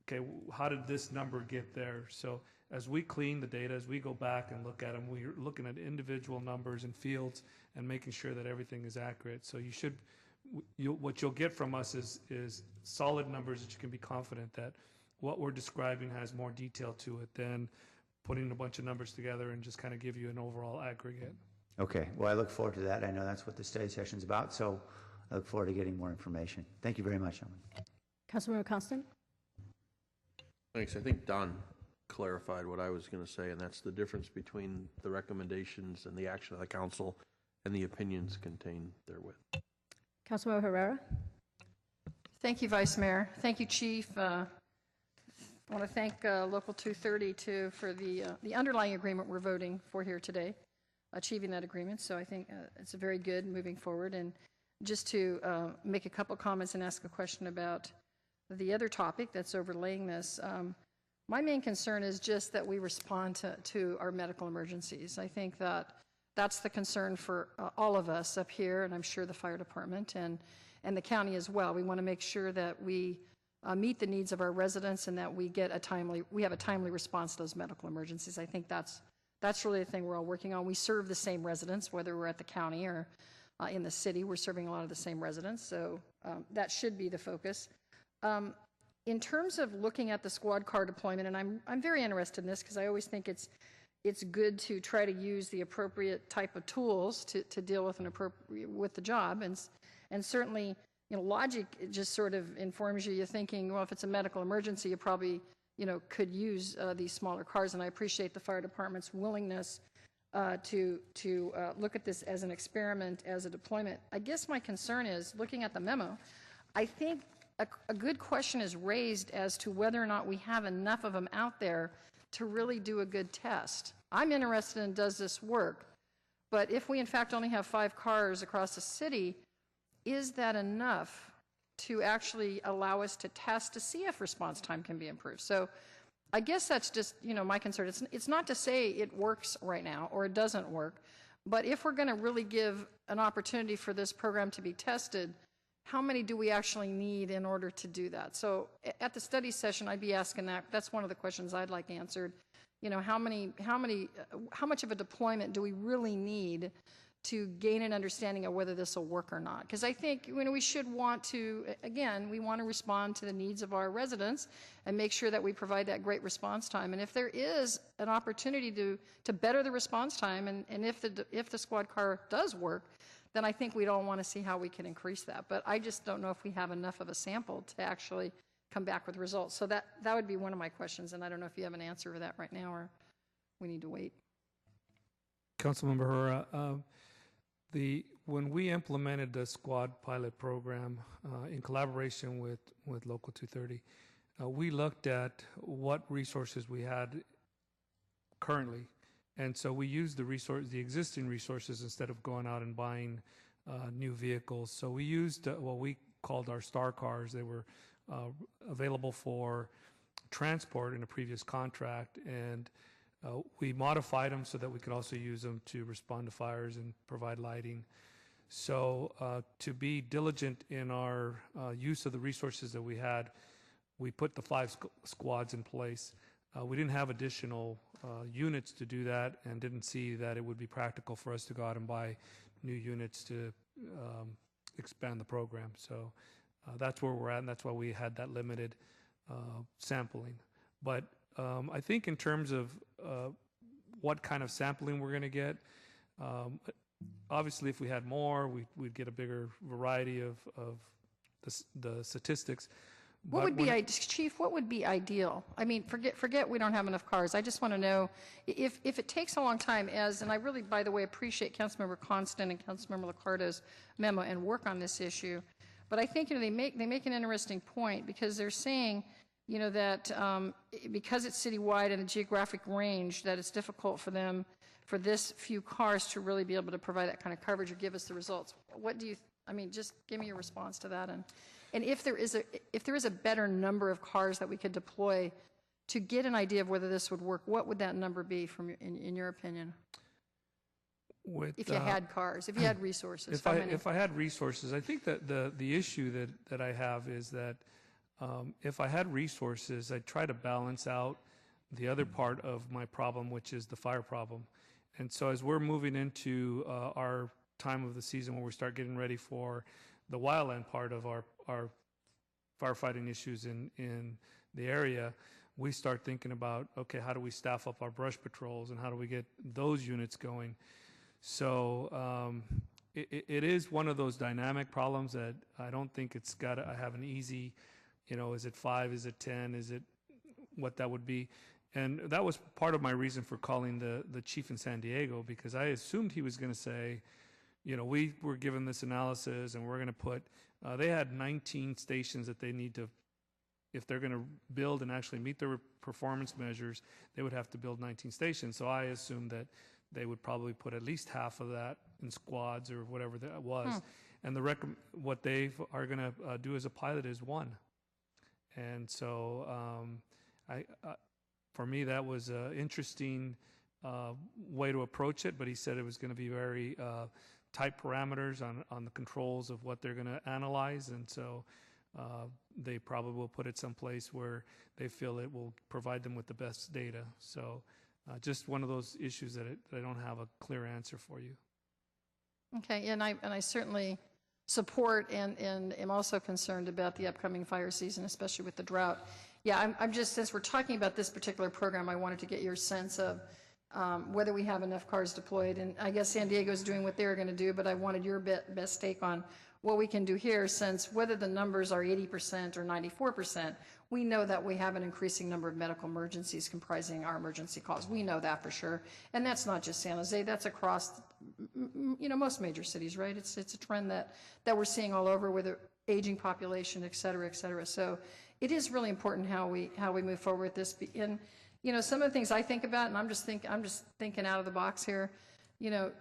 okay, how did this number get there? So as we clean the data, as we go back and look at them, we're looking at individual numbers and fields and making sure that everything is accurate. So what you'll get from us is solid numbers that you can be confident that what we're describing has more detail to it than putting a bunch of numbers together and just kind of give you an overall aggregate. Okay, well, I look forward to that. I know that's what the study session's about, so I look forward to getting more information. Thank you very much, gentlemen. Councilmember Constant? Thanks. I think Don clarified what I was going to say, and that's the difference between the recommendations and the action of the council and the opinions contained therewith. Councilmember Herrera? Thank you, Vice Mayor. Thank you, Chief. I want to thank Local 230 too for the underlying agreement we're voting for here today, achieving that agreement. So I think it's very good moving forward. And just to make a couple comments and ask a question about the other topic that's overlaying this, my main concern is just that we respond to our medical emergencies. I think that that's the concern for all of us up here, and I'm sure the fire department and the county as well. We want to make sure that we meet the needs of our residents and that we have a timely response to those medical emergencies. I think that's really the thing we're all working on. We serve the same residents, whether we're at the county or in the city. We're serving a lot of the same residents, so that should be the focus. In terms of looking at the squad car deployment, and I'm very interested in this because I always think it's good to try to use the appropriate type of tools to deal with the job, and certainly, logic just sort of informs you. You're thinking, well, if it's a medical emergency, you probably could use these smaller cars, and I appreciate the fire department's willingness to look at this as an experiment, as a deployment. I guess my concern is, looking at the memo, I think a good question is raised as to whether or not we have enough of them out there to really do a good test. I'm interested in, does this work? But if we in fact only have 5 cars across the city, is that enough to actually allow us to test to see if response time can be improved? So I guess that's just, my concern. It's not to say it works right now or it doesn't work, but if we're going to really give an opportunity for this program to be tested, how many do we actually need in order to do that? So at the study session, I'd be asking that. That's one of the questions I'd like answered. How much of a deployment do we really need to gain an understanding of whether this will work or not? Because I think we should want to, again, we want to respond to the needs of our residents and make sure that we provide that great response time. And if there is an opportunity to better the response time, and if the squad car does work, then I think we'd all want to see how we can increase that. But I just don't know if we have enough of a sample to actually come back with results. So that would be one of my questions, and I don't know if you have an answer for that right now or we need to wait. Councilmember Herrera, when we implemented the squad pilot program in collaboration with Local 230, we looked at what resources we had currently, and so we used the existing resources instead of going out and buying new vehicles. So we used what we called our star cars. They were available for transport in a previous contract, and we modified them so that we could also use them to respond to fires and provide lighting. So to be diligent in our use of the resources that we had, we put the 5 squads in place. We didn't have additional units to do that, and didn't see that it would be practical for us to go out and buy new units to expand the program. So that's where we're at, and that's why we had that limited sampling. But I think in terms of what kind of sampling we're going to get, obviously if we had more, we'd get a bigger variety of the statistics. What would be, Chief, what would be ideal? I mean, forget we don't have enough cars. I just want to know if it takes a long time, and I really, by the way, appreciate Councilmember Constant and Councilmember LICCARDO's memo and work on this issue. But I think they make an interesting point, because they're saying, that because it's citywide and the geographic range, that it's difficult for them, for this few cars to really be able to provide that kind of coverage or give us the results. What do you, just give me your response to that. And if there is a better number of cars that we could deploy to get an idea of whether this would work, what would that number be in your opinion? If you had cars, if you had resources. If I had resources, I think that the issue that I have is that if I had resources, I'd try to balance out the other part of my problem, which is the fire problem. And so as we're moving into our time of the season where we start getting ready for the wildland part of our firefighting issues in the area, we start thinking about, okay, how do we staff up our brush patrols and how do we get those units going? So it is one of those dynamic problems that I don't think it's got to have an easy, is it 5, is it 10, is it what that would be? And that was part of my reason for calling the chief in San Diego, because I assumed he was going to say, we were given this analysis and we're going to put, they had 19 stations that they need to, if they're going to build and actually meet their performance measures, they would have to build 19 stations. So I assumed that they would probably put at least half of that in squads or whatever that was. And what they are going to do as a pilot is 1. And so for me, that was an interesting way to approach it, but he said it was going to be very tight parameters on the controls of what they're going to analyze, and so they probably will put it someplace where they feel it will provide them with the best data. So just one of those issues that I don't have a clear answer for you. Okay, and I certainly support and am also concerned about the upcoming fire season, especially with the drought. Yeah, I'm just, since we're talking about this particular program, I wanted to get your sense of whether we have enough cars deployed. And I guess San Diego's doing what they're going to do, but I wanted your best take on what we can do here, since whether the numbers are 80% or 94%, we know that we have an increasing number of medical emergencies comprising our emergency calls. We know that for sure. And that's not just San Jose, that's across, most major cities, right? It's a trend that we're seeing all over with an aging population, et cetera, et cetera. So it is really important how we move forward with this. And some of the things I think about, and I'm just thinking out of the box here,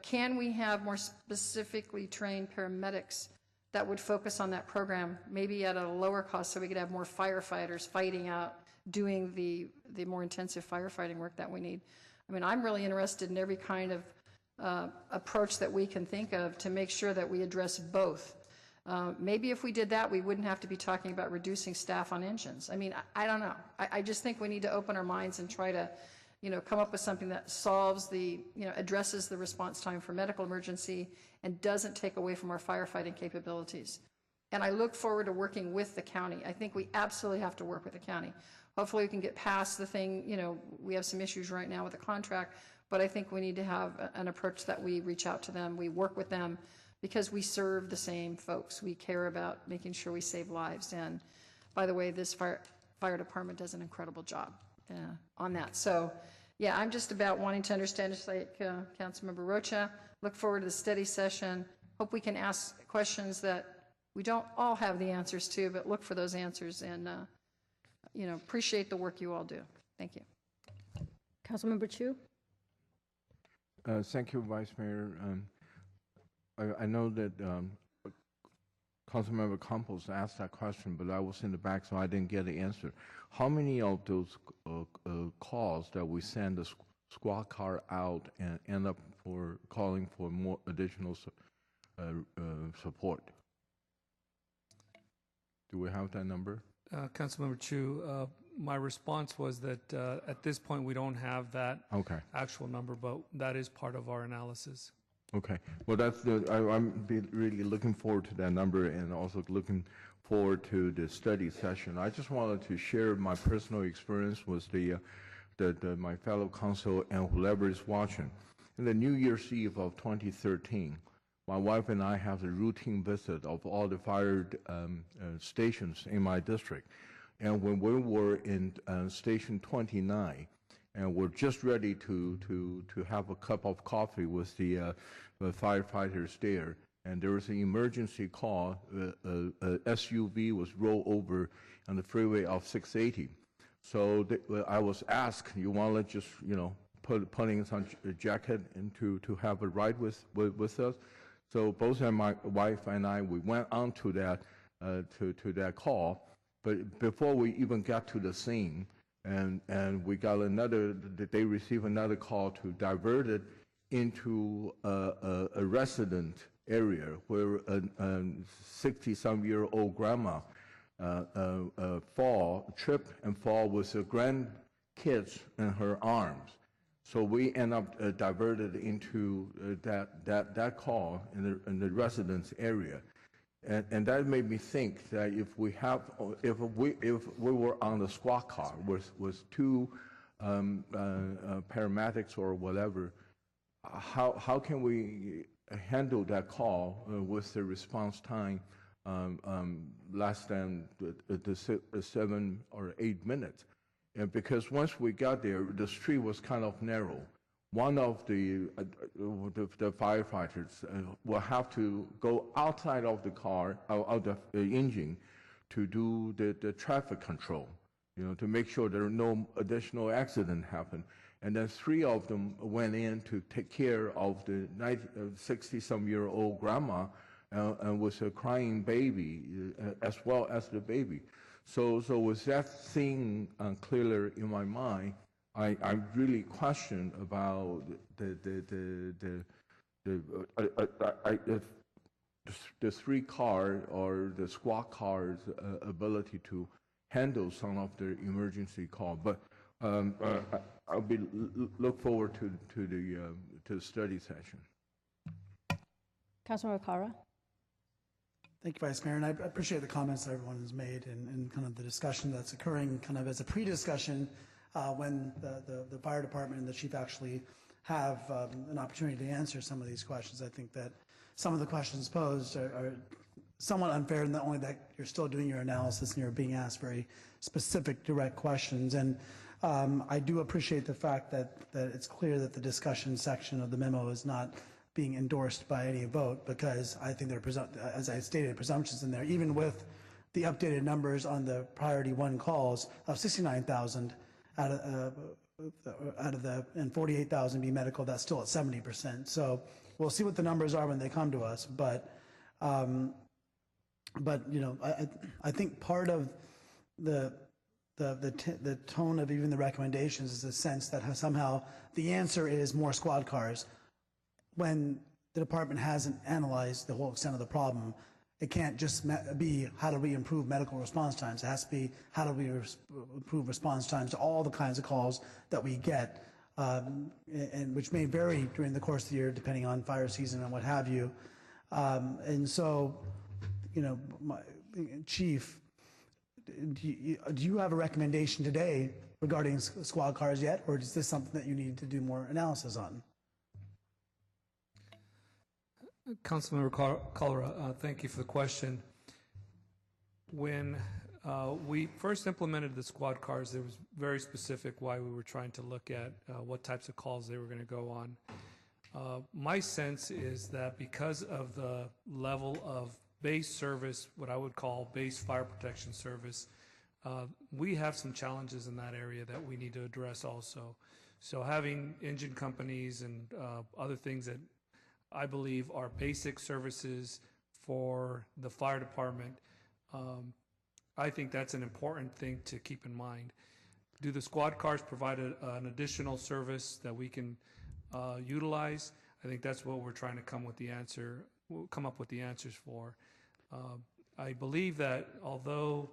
can we have more specifically trained paramedics that would focus on that program, maybe at a lower cost, so we could have more firefighters fighting out, doing the more intensive firefighting work that we need. I'm really interested in every kind of approach that we can think of to make sure that we address both. Maybe if we did that, we wouldn't have to be talking about reducing staff on engines. I don't know. I just think we need to open our minds and try to, come up with something that solves addresses the response time for medical emergency and doesn't take away from our firefighting capabilities. And I look forward to working with the county. I think we absolutely have to work with the county. Hopefully we can get past the thing, we have some issues right now with the contract, but I think we need to have an approach that we reach out to them, we work with them, because we serve the same folks. We care about making sure we save lives. And by the way, this fire department does an incredible job on that. So yeah, I'm just about wanting to understand, just like Councilmember Rocha, look forward to the study session. Hope we can ask questions that we don't all have the answers to, but look for those answers, and appreciate the work you all do. Thank you. Councilmember Chu. Thank you, Vice Mayor. I know that Councilmember Campos asked that question, but I was in the back, so I didn't get the answer. How many of those calls that we send the squad car out and end up for calling for more additional support? Do we have that number? Councilmember Chu, my response was that at this point we don't have that actual number, but that is part of our analysis. Okay. Well, I'm really looking forward to that number and also looking forward to the study session. I just wanted to share my personal experience with my fellow council and whoever is watching. In the New Year's Eve of 2013, my wife and I have a routine visit of all the fire stations in my district. And when we were in Station 29, and we're just ready to have a cup of coffee with the firefighters there, and there was an emergency call. A SUV was rolled over on the freeway of 680. So I was asked, you want to just putting some jacket and to have a ride with us? So both my wife and I, we went on to that to that call. But before we even got to the scene, and we got they received another call to divert it into a resident area where a 60-some-year-old grandma tripped and fall with her grandkids in her arms. So we end up diverted into that call in the residence area. And that made me think that if we were on the squad car with two paramedics or whatever, how can we handle that call with the response time less than the 7 or 8 minutes? And because once we got there, the street was kind of narrow. One of the firefighters will have to go outside of the car, out of the engine, to do the traffic control, to make sure there are no additional accident happen. And then 3 of them went in to take care of the 60-some-year-old grandma and with a crying baby, as well as the baby. So with that thing clearly in my mind, I really question about the 3 car or the squad car's ability to handle some of the emergency call. But I'll look forward to the study session. Councilmember KALRA. Thank you, Vice Mayor, and I appreciate the comments that everyone has made and kind of the discussion that's occurring kind of as a pre-discussion when the fire department and the chief actually have an opportunity to answer some of these questions. I think that some of the questions posed are somewhat unfair in that only that you're still doing your analysis and you're being asked very specific, direct questions. And I do appreciate the fact that it's clear that the discussion section of the memo is not being endorsed by any vote, because I think there are, as I stated, presumptions in there, even with the updated numbers on the priority 1 calls of 69,000 out of the, and 48,000 be medical, that's still at 70%. So we'll see what the numbers are when they come to us. But I think part of the tone of even the recommendations is a sense that somehow the answer is more squad cars, when the department hasn't analyzed the whole extent of the problem. It can't just be how do we improve medical response times. It has to be how do we improve response times to all the kinds of calls that we get, and which may vary during the course of the year depending on fire season and what have you. And so, Chief, do you have a recommendation today regarding squad cars yet, or is this something that you need to do more analysis on? Councilmember KALRA, thank you for the question. When we first implemented the squad cars, it was very specific why we were trying to look at what types of calls they were going to go on. My sense is that because of the level of base service, what I would call base fire protection service, we have some challenges in that area that we need to address also. So having engine companies and other things that I believe, are basic services for the fire department. I think that's an important thing to keep in mind. Do the squad cars provide an additional service that we can utilize? I think that's what we're trying to come up with the answers for. I believe that although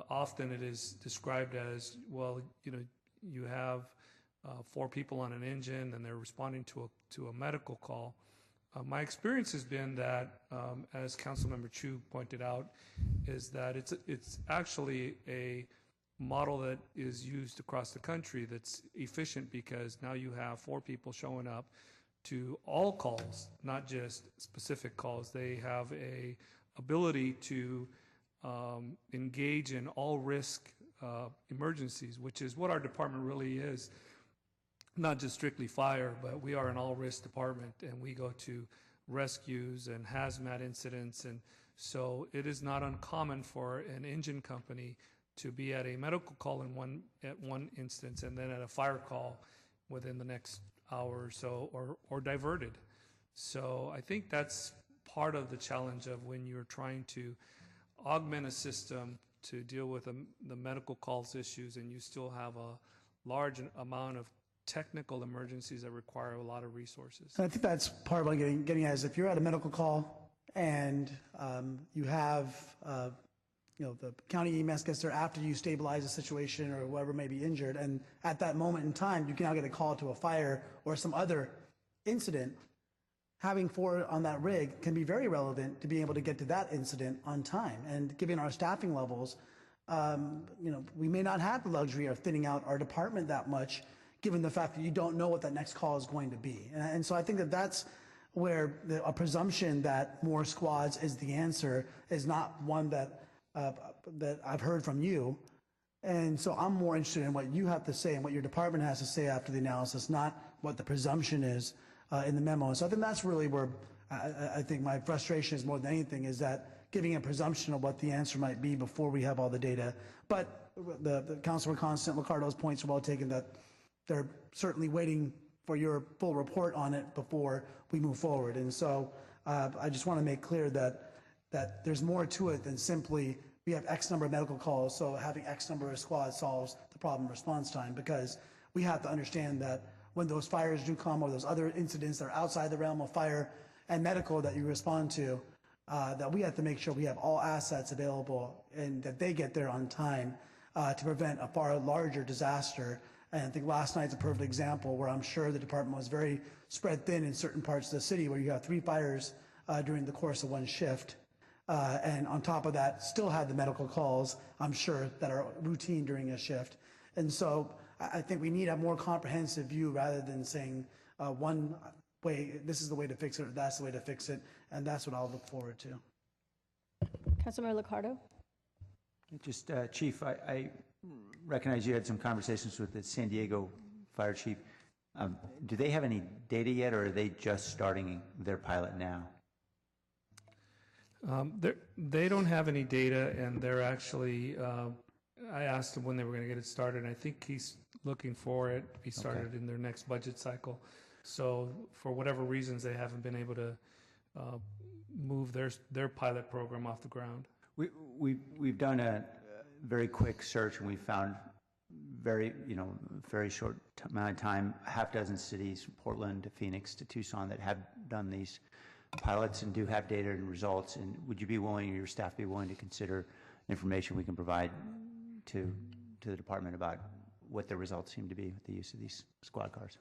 often it is described as, well, you have 4 people on an engine and they're responding to a medical call. My experience has been that, as Councilmember Chu pointed out, is that it's actually a model that is used across the country that's efficient, because now you have 4 people showing up to all calls, not just specific calls. They have a ability to engage in all risk emergencies, which is what our department really is. Not just strictly fire, but we are an all-risk department, and we go to rescues and hazmat incidents, and so it is not uncommon for an engine company to be at a medical call at one instance, and then at a fire call within the next hour or so, or diverted. So I think that's part of the challenge of when you're trying to augment a system to deal with the medical calls issues, and you still have a large amount of technical emergencies that require a lot of resources. And I think that's part of what I'm getting at, is if you're at a medical call and you have, the county EMS gets there after you stabilize the situation or whoever may be injured, and at that moment in time, you can now get a call to a fire or some other incident. Having 4 on that rig can be very relevant to being able to get to that incident on time. And given our staffing levels, we may not have the luxury of thinning out our department that much, given the fact that you don't know what that next call is going to be. And so I think that that's where a presumption that more squads is the answer is not one that I've heard from you. And so I'm more interested in what you have to say and what your department has to say after the analysis, not what the presumption is in the memo. So I think that's really where I think my frustration is more than anything, is that giving a presumption of what the answer might be before we have all the data. But the Councilor Constant, LICCARDO's points are well taken, that they're certainly waiting for your full report on it before we move forward. And so I just want to make clear that there's more to it than simply we have X number of medical calls, so having X number of squads solves the problem response time, because we have to understand that when those fires do come, or those other incidents that are outside the realm of fire and medical that you respond to, that we have to make sure we have all assets available and that they get there on time to prevent a far larger disaster. And I think last night's a perfect example where I'm sure the department was very spread thin in certain parts of the city, where you have 3 fires during the course of one shift. And on top of that, still had the medical calls, I'm sure, that are routine during a shift. And so I think we need a more comprehensive view rather than saying one way, this is the way to fix it, or that's the way to fix it. And that's what I'll look forward to. Councilmember Liccardo. Just, Chief, I recognize you had some conversations with the San Diego Fire Chief. Do they have any data yet, or are they just starting their pilot now? They don't have any data, and they're actually, I asked them when they were going to get it started, and I think he's looking for it to be started in their next budget cycle. So for whatever reasons, they haven't been able to move their pilot program off the ground. We've done a very quick search, and we found very short amount of time, a half dozen cities, from Portland to Phoenix to Tucson, that have done these pilots and do have data and results. And would you be willing, or your staff be willing, to consider information we can provide to the department about what the results seem to be with the use of these squad cars?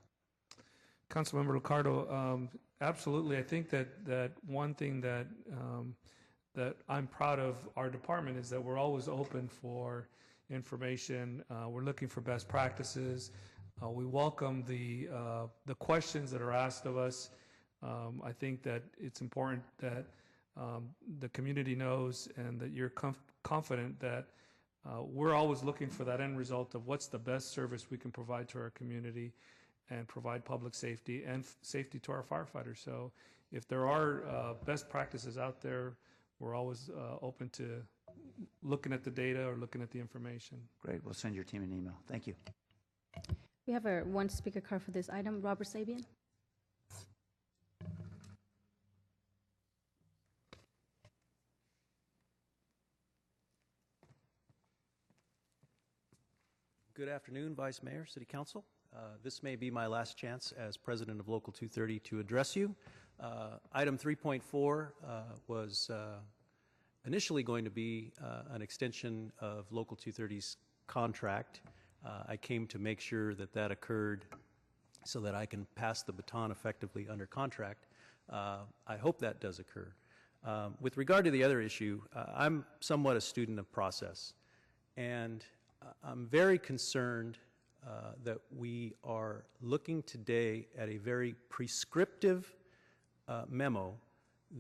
Councilmember Liccardo, absolutely. I think that one thing that I'm proud of our department is that we're always open for information. We're looking for best practices. We welcome the questions that are asked of us. I think that it's important that the community knows, and that you're confident that we're always looking for that end result of what's the best service we can provide to our community and provide public safety and safety to our firefighters. So if there are best practices out there, we're always open to looking at the data or looking at the information. Great. We'll send your team an email. Thank you. We have one speaker card for this item. Robert Sabian. afternoon, Vice Mayor, City Council. This may be my last chance as President of Local 230 to address you. Item 3.4 was initially going to be an extension of Local 230's contract. I came to make sure that that occurred so that I can pass the baton effectively under contract. I hope that does occur. With regard to the other issue, I'm somewhat a student of process, and I'm very concerned that we are looking today at a very prescriptive memo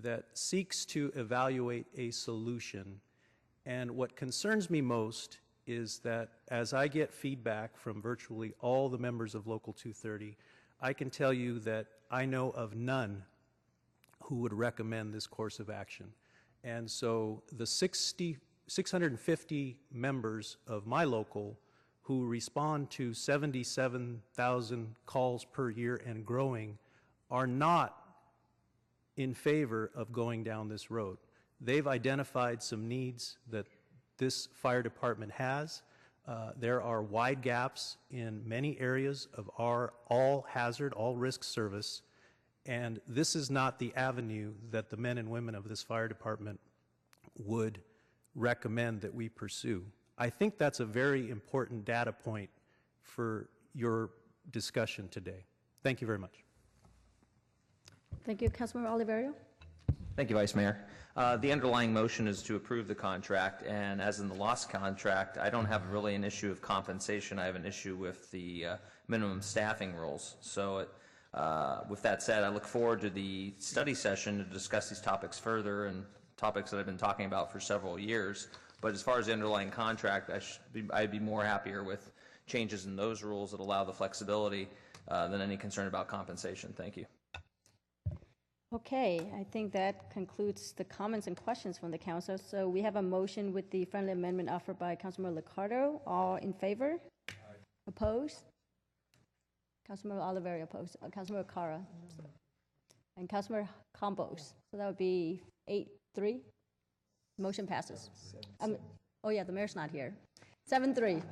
that seeks to evaluate a solution. And what concerns me most is that as I get feedback from virtually all the members of Local 230, I can tell you that I know of none who would recommend this course of action. And so the 650 members of my local who respond to 77,000 calls per year and growing are not in favor of going down this road. They've identified some needs that this fire department has. There are wide gaps in many areas of our all hazard, all risk service, and this is not the avenue that the men and women of this fire department would recommend that we pursue. I think that's a very important data point for your discussion today. Thank you very much. Thank you. Councilmember Oliverio? Thank you, Vice Mayor. The underlying motion is to approve the contract, and as in the lost contract, I don't have really an issue of compensation. I have an issue with the minimum staffing rules. So with that said, I look forward to the study session to discuss these topics further, and topics that I've been talking about for several years. But as far as the underlying contract, I'd be more happier with changes in those rules that allow the flexibility than any concern about compensation. Thank you. Okay, I think that concludes the comments and questions from the council. So we have a motion with the friendly amendment offered by Councilmember Liccardo. All in favor? Aye. Opposed? Councilmember Oliverio opposed. Councilmember KALRA. And Councilmember Campos. So that would be 8-3. Motion passes. Oh yeah, the mayor's not here. 7-3.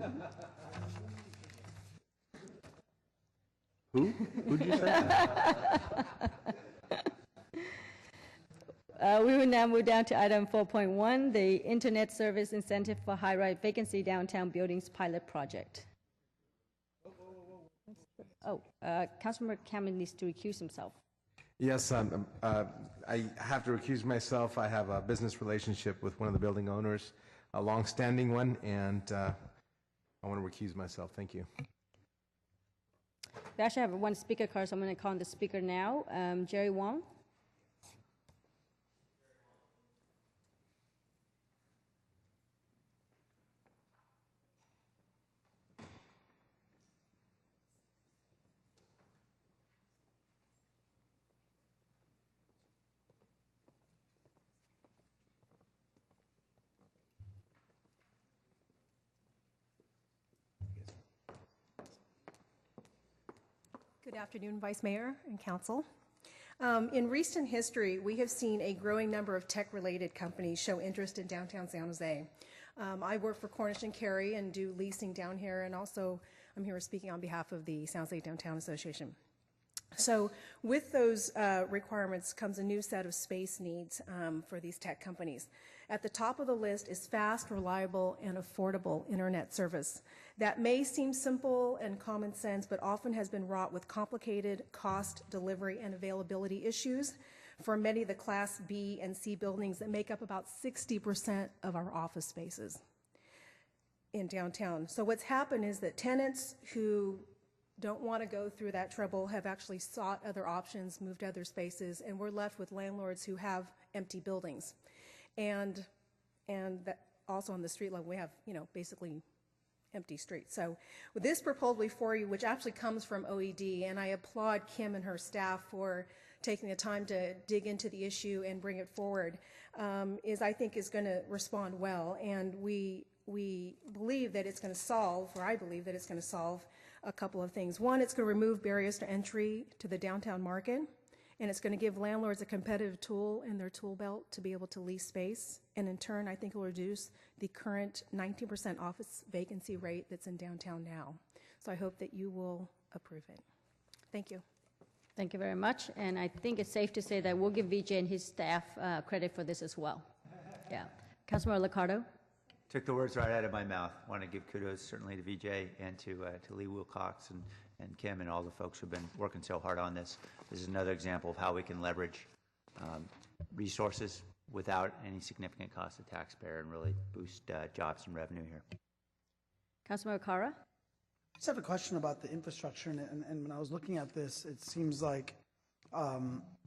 Who? Who did you say? We will now move down to item 4.1, the Internet Service Incentive for High-Rise Vacancy Downtown Buildings Pilot Project. Councilmember KHAMIS needs to recuse himself. Yes, I have to recuse myself. I have a business relationship with one of the building owners, a long-standing one, and I want to recuse myself. Thank you. We actually have one speaker card, so I'm going to call on the speaker now. Jerry Wong. Good afternoon, Vice Mayor and Council. In recent history, we have seen a growing number of tech-related companies show interest in downtown San Jose. I work for Cornish & Carey and do leasing down here, and also I'm here speaking on behalf of the San Jose Downtown Association. So with those requirements comes a new set of space needs for these tech companies. At the top of the list is fast, reliable, and affordable internet service. That may seem simple and common sense, but often has been wrought with complicated cost, delivery, and availability issues for many of the Class B and C buildings that make up about 60% of our office spaces in downtown. So what's happened is that tenants who don't want to go through that trouble have actually sought other options, moved to other spaces, and we're left with landlords who have empty buildings. And that also on the street level, we have, basically empty streets. So with this proposal before you, which actually comes from OED, and I applaud Kim and her staff for taking the time to dig into the issue and bring it forward, I think is going to respond well. And we believe that it's going to solve, or I believe that it's going to solve a couple of things. One, it's going to remove barriers to entry to the downtown market. and it's going to give landlords a competitive tool in their tool belt to be able to lease space, and in turn, I think it will reduce the current 19% office vacancy rate that's in downtown now. So I hope that you will approve it. Thank you. Thank you very much. And I think it's safe to say that we'll give VJ and his staff credit for this as well. Yeah. Councilmember LICCARDO. Took the words right out of my mouth. Want to give kudos certainly to VJ and to Lee Wilcox and Kim and all the folks who've been working so hard on this. This is another example of how we can leverage resources without any significant cost to the taxpayer and really boost jobs and revenue here. Councilmember KALRA. I just have a question about the infrastructure, and when I was looking at this, it seems like,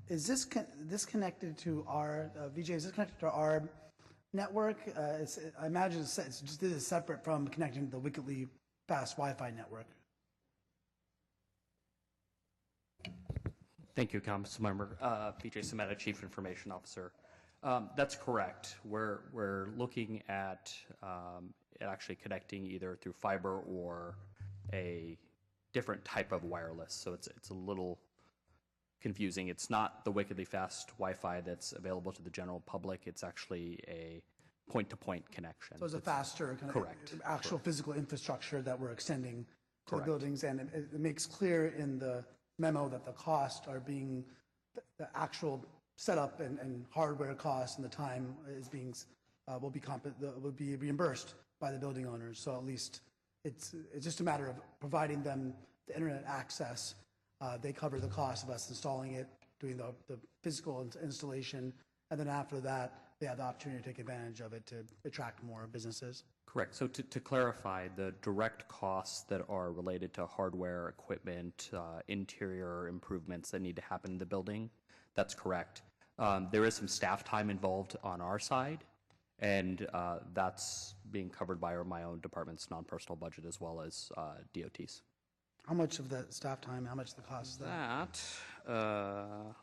is this connected to our, VJ, is this connected to our network? I imagine it's just this is separate from connecting to the wickedly fast Wi-Fi network. Thank you, Councilmember. Vijay Sameta, Chief Information Officer. That's correct. We're looking at actually connecting either through fiber or a different type of wireless. So it's a little confusing. It's not the wickedly fast Wi-Fi that's available to the general public. It's actually a point-to-point connection. So it's a faster kind correct. of actual Correct. physical infrastructure that we're extending to Correct. the buildings, and it makes clear in the memo that the costs are being, the actual setup and hardware costs and the time is being, will be reimbursed by the building owners. So at least it's just a matter of providing them the internet access. They cover the cost of us installing it, doing the physical installation, and then after that, they have the opportunity to take advantage of it to attract more businesses. Correct. So to clarify, the direct costs that are related to hardware, equipment, interior improvements that need to happen in the building, that's correct. There is some staff time involved on our side, and that's being covered by my own department's non-personal budget as well as DOT's. How much of the staff time, how much the cost is that?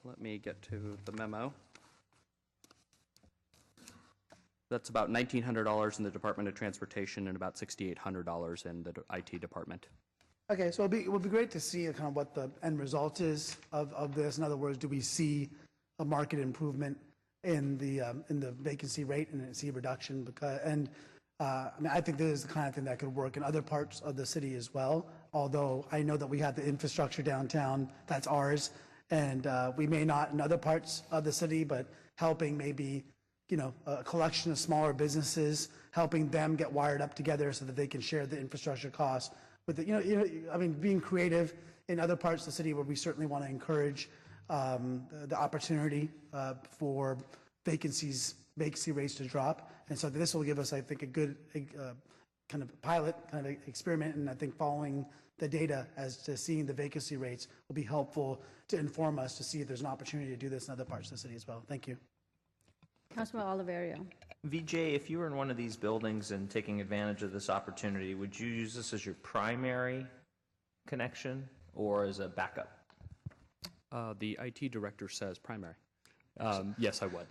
Let me get to the memo. That's about $1,900 in the Department of Transportation and about $6,800 in the IT department. Okay, so it would be great to see kind of what the end result is of this. In other words, do we see a market improvement in the vacancy rate and see a reduction? I mean, I think this is the kind of thing that could work in other parts of the city as well. Although I know that we have the infrastructure downtown, that's ours, and we may not in other parts of the city, but helping maybe, you know, a collection of smaller businesses, helping them get wired up together so that they can share the infrastructure costs with it. I mean, being creative in other parts of the city where we certainly want to encourage the opportunity for vacancy rates to drop. And so this will give us, I think, a good kind of pilot, kind of experiment, and I think following the data as to seeing the vacancy rates will be helpful to inform us to see if there's an opportunity to do this in other parts of the city as well. Thank you. Councilman Oliverio. VJ, if you were in one of these buildings and taking advantage of this opportunity, would you use this as your primary connection or as a backup? The IT director says primary. Yes, I would.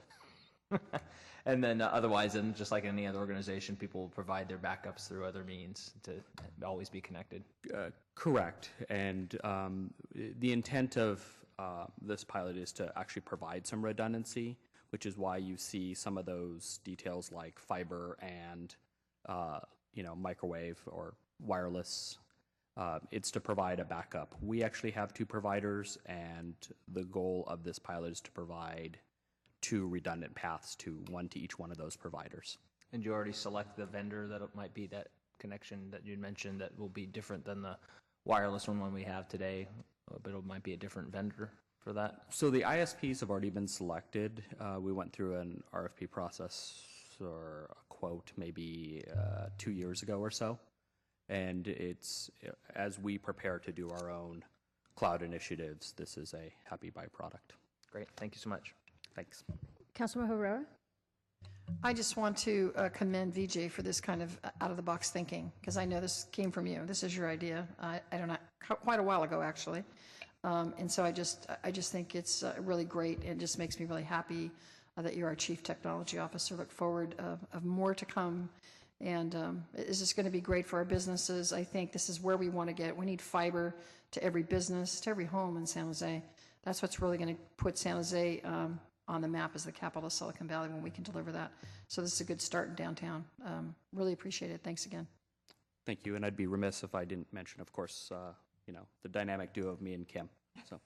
And then otherwise, and just like any other organization, people will provide their backups through other means to always be connected. Correct. And the intent of this pilot is to actually provide some redundancy, which is why you see some of those details like fiber and microwave or wireless. It's to provide a backup. We actually have 2 providers, and the goal of this pilot is to provide 2 redundant paths one to each one of those providers. And you already select the vendor that it might be that connection that you mentioned that will be different than the wireless one we have today, but it might be a different vendor for that? So the ISPs have already been selected. We went through an RFP process or a quote maybe 2 years ago or so. And it's, as we prepare to do our own cloud initiatives, this is a happy byproduct. Great. Thank you so much. Thanks. Councilman Herrera. I just want to commend VJ for this kind of out-of-the-box thinking, because I know this came from you. This is your idea. I don't know, quite a while ago, actually. And so I just think it's really great. It just makes me really happy that you're our Chief Technology Officer. Look forward of more to come. And this is going to be great for our businesses. I think this is where we want to get. We need fiber to every business, to every home in San Jose. That's what's really going to put San Jose on the map as the capital of Silicon Valley when we can deliver that. So this is a good start in downtown. Really appreciate it. Thanks again. Thank you, and I'd be remiss if I didn't mention, of course, you know, the dynamic duo of me and Kim. So.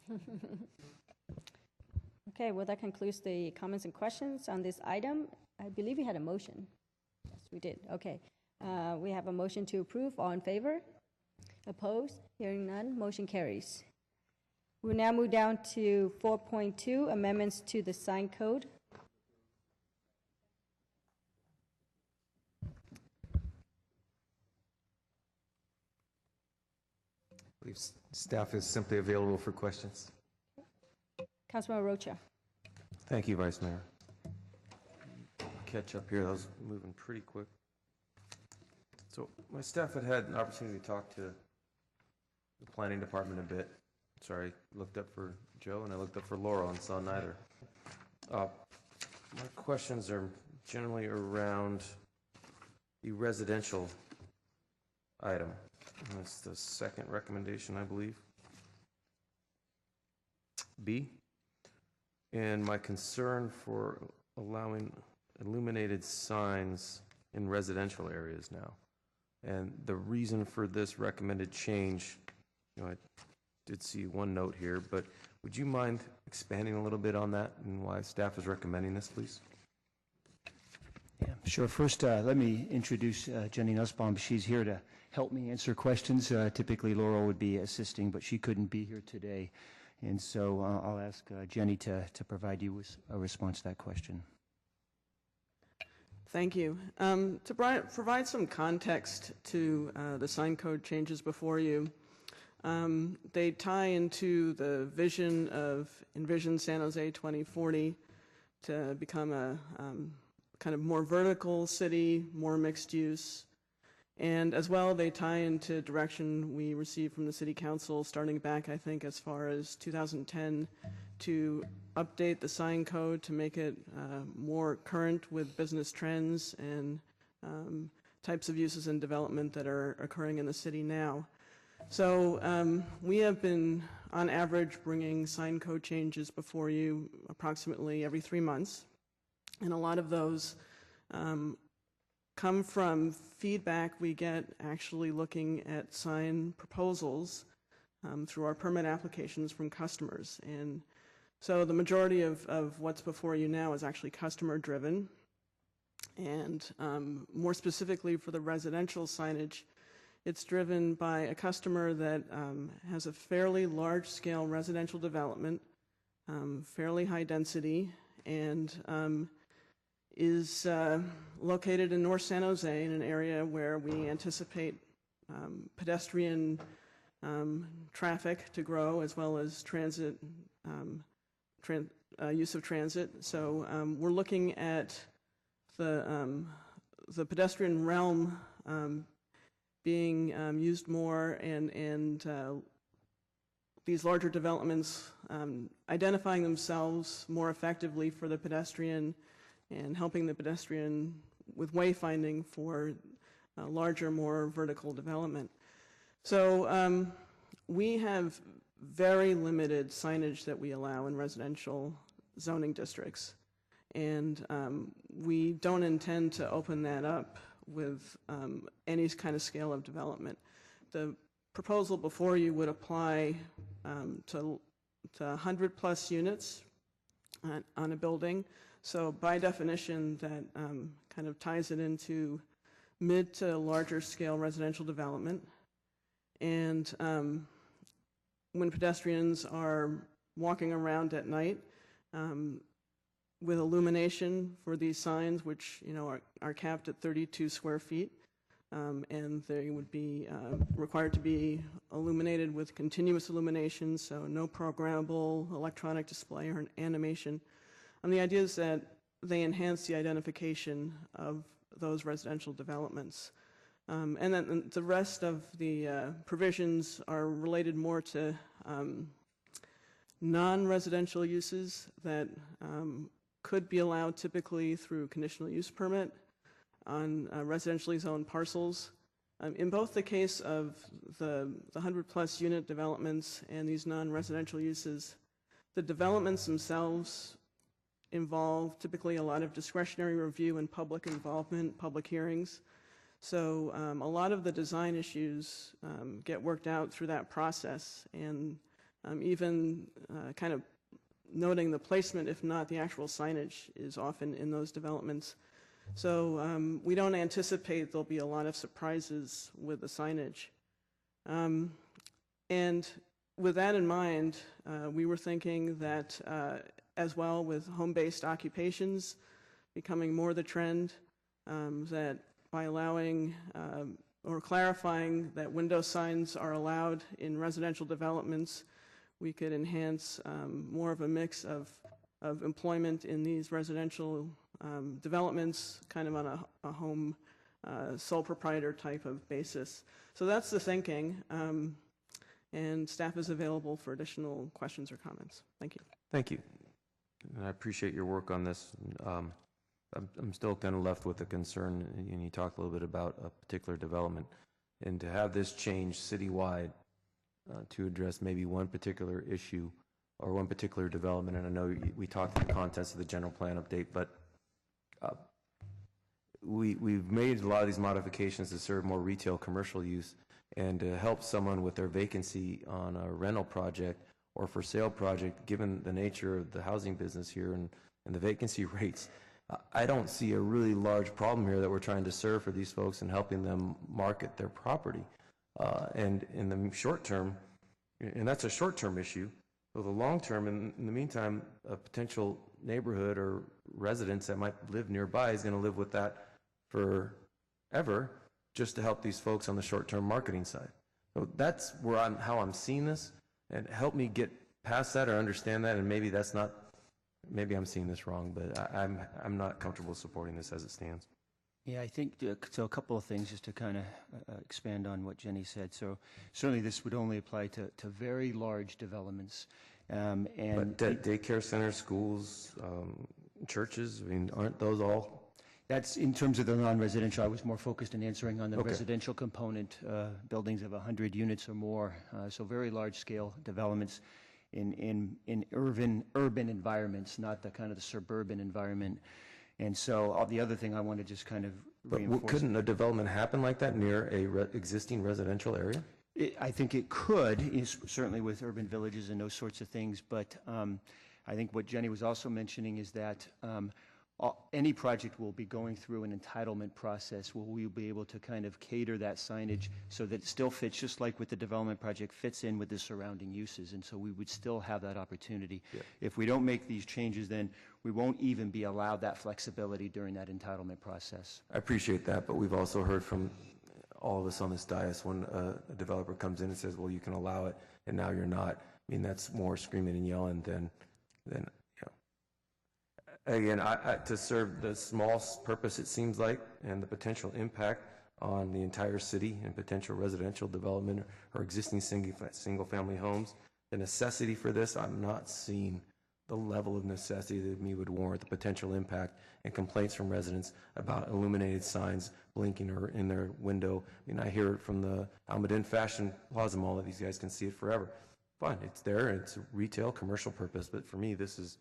Okay, well, that concludes the comments and questions on this item. I believe we had a motion. Yes, we did. Okay. We have a motion to approve. All in favor? Opposed? Hearing none, motion carries. We'll now move down to 4.2, amendments to the sign code. I believe staff is simply available for questions. Councilman Rocha. Thank you, Vice Mayor. Catch up here. That was moving pretty quick. So my staff had an opportunity to talk to the planning department a bit. Sorry, looked up for Joe and I looked up for Laurel and saw neither. My questions are generally around the residential item. That's the second recommendation, I believe. B. And my concern for allowing illuminated signs in residential areas now. And the reason for this recommended change, you know, I did see one note here, but would you mind expanding a little bit on that and why staff is recommending this, please? Yeah, sure. First, let me introduce Jenny Nussbaum. She's here to help me answer questions. Typically, Laurel would be assisting, but she couldn't be here today. And so I'll ask Jenny to provide you with a response to that question. Thank you. To provide some context to the sign code changes before you, they tie into the vision of Envision San Jose 2040 to become a kind of more vertical city, more mixed use. And as well, they tie into direction we received from the City Council starting back, I think, as far as 2010 to update the sign code to make it more current with business trends and types of uses and development that are occurring in the city now. So we have been, on average, bringing sign code changes before you approximately every 3 months. And a lot of those come from feedback we get actually looking at sign proposals through our permit applications from customers. And so the majority of what's before you now is actually customer driven. And more specifically for the residential signage, it's driven by a customer that has a fairly large scale residential development, fairly high density, and is located in North San Jose in an area where we anticipate pedestrian traffic to grow as well as transit, use of transit. So we're looking at the pedestrian realm being used more and these larger developments identifying themselves more effectively for the pedestrian and helping the pedestrian with wayfinding for larger, more vertical development. So we have very limited signage that we allow in residential zoning districts. And we don't intend to open that up with any kind of scale of development. The proposal before you would apply to 100 plus units on a building. So by definition, that kind of ties it into mid to larger scale residential development. And when pedestrians are walking around at night with illumination for these signs, which are capped at 32 square feet, and they would be required to be illuminated with continuous illumination, so no programmable electronic display or an animation. And the idea is that they enhance the identification of those residential developments. And then the rest of the provisions are related more to non-residential uses that could be allowed typically through conditional use permit on residentially zoned parcels. In both the case of the 100 plus unit developments and these non-residential uses, The developments themselves involve typically a lot of discretionary review and public involvement, public hearings. So a lot of the design issues get worked out through that process, and even kind of noting the placement, if not the actual signage, is often in those developments. So we don't anticipate there'll be a lot of surprises with the signage. And with that in mind, we were thinking that as well, with home-based occupations becoming more the trend, that by allowing or clarifying that window signs are allowed in residential developments, we could enhance more of a mix of employment in these residential developments, kind of on a home sole proprietor type of basis. So that's the thinking, and staff is available for additional questions or comments. Thank you. Thank you. And I appreciate your work on this. I'm still kind of left with a concern, and you talked a little bit about a particular development, and to have this change citywide to address maybe one particular issue or one particular development. And I know we talked in the context of the general plan update, but we've made a lot of these modifications to serve more retail commercial use and to help someone with their vacancy on a rental project or for sale project, given the nature of the housing business here and the vacancy rates. I don't see a really large problem here that we're trying to serve for these folks and helping them market their property. And in the short term, and that's a short-term issue, for the long term, in the meantime, a potential neighborhood or residents that might live nearby is going to live with that forever, just to help these folks on the short-term marketing side. So that's where how I'm seeing this, and help me get past that or understand that, and maybe that's not, maybe I'm seeing this wrong, but I'm not comfortable supporting this as it stands. Yeah, I think, so a couple of things just to kind of expand on what Jenny said. So certainly this would only apply to very large developments. And but daycare centers, schools, churches, I mean, aren't those all? That's in terms of the non-residential. I was more focused in answering on the residential component, buildings of 100 units or more. So very large-scale developments in urban environments, not the kind of the suburban environment. And so the other thing I want to just kind of reinforce. But couldn't a development happen like that near a existing residential area? I think it could, certainly with urban villages and those sorts of things. But I think what Jenny was also mentioning is that any project will be going through an entitlement process where we'll be able to kind of cater that signage so that it still fits, just like with the development project, fits in with the surrounding uses. And so we would still have that opportunity. Yeah. If we don't make these changes, then we won't even be allowed that flexibility during that entitlement process. I appreciate that, but we've also heard from all of us on this dais when a developer comes in and says, well, you can allow it, and now you're not. I mean, that's more screaming and yelling than again, to serve the small purpose, it seems like, and the potential impact on the entire city and potential residential development or existing single-family homes, the necessity for this, I'm not seeing the level of necessity that me would warrant the potential impact and complaints from residents about illuminated signs blinking or in their window. I mean, I hear it from the Almaden Fashion Plaza Mall that these guys can see it forever. Fine, it's there, it's a retail, commercial purpose, but for me, this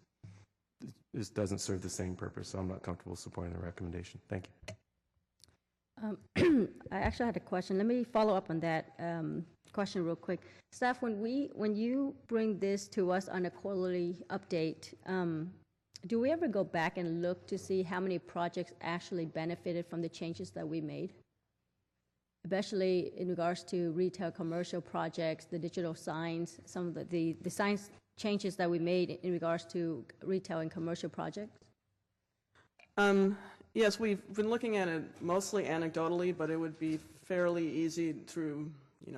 doesn't serve the same purpose, so I'm not comfortable supporting the recommendation. Thank you. I actually had a question. Let me follow up on that question real quick. Staff, when you bring this to us on a quarterly update, do we ever go back and look to see how many projects actually benefited from the changes that we made? Especially in regards to retail commercial projects, the digital signs, some of the signs changes that we made in regards to retail and commercial projects? Yes, we've been looking at it mostly anecdotally, but it would be fairly easy through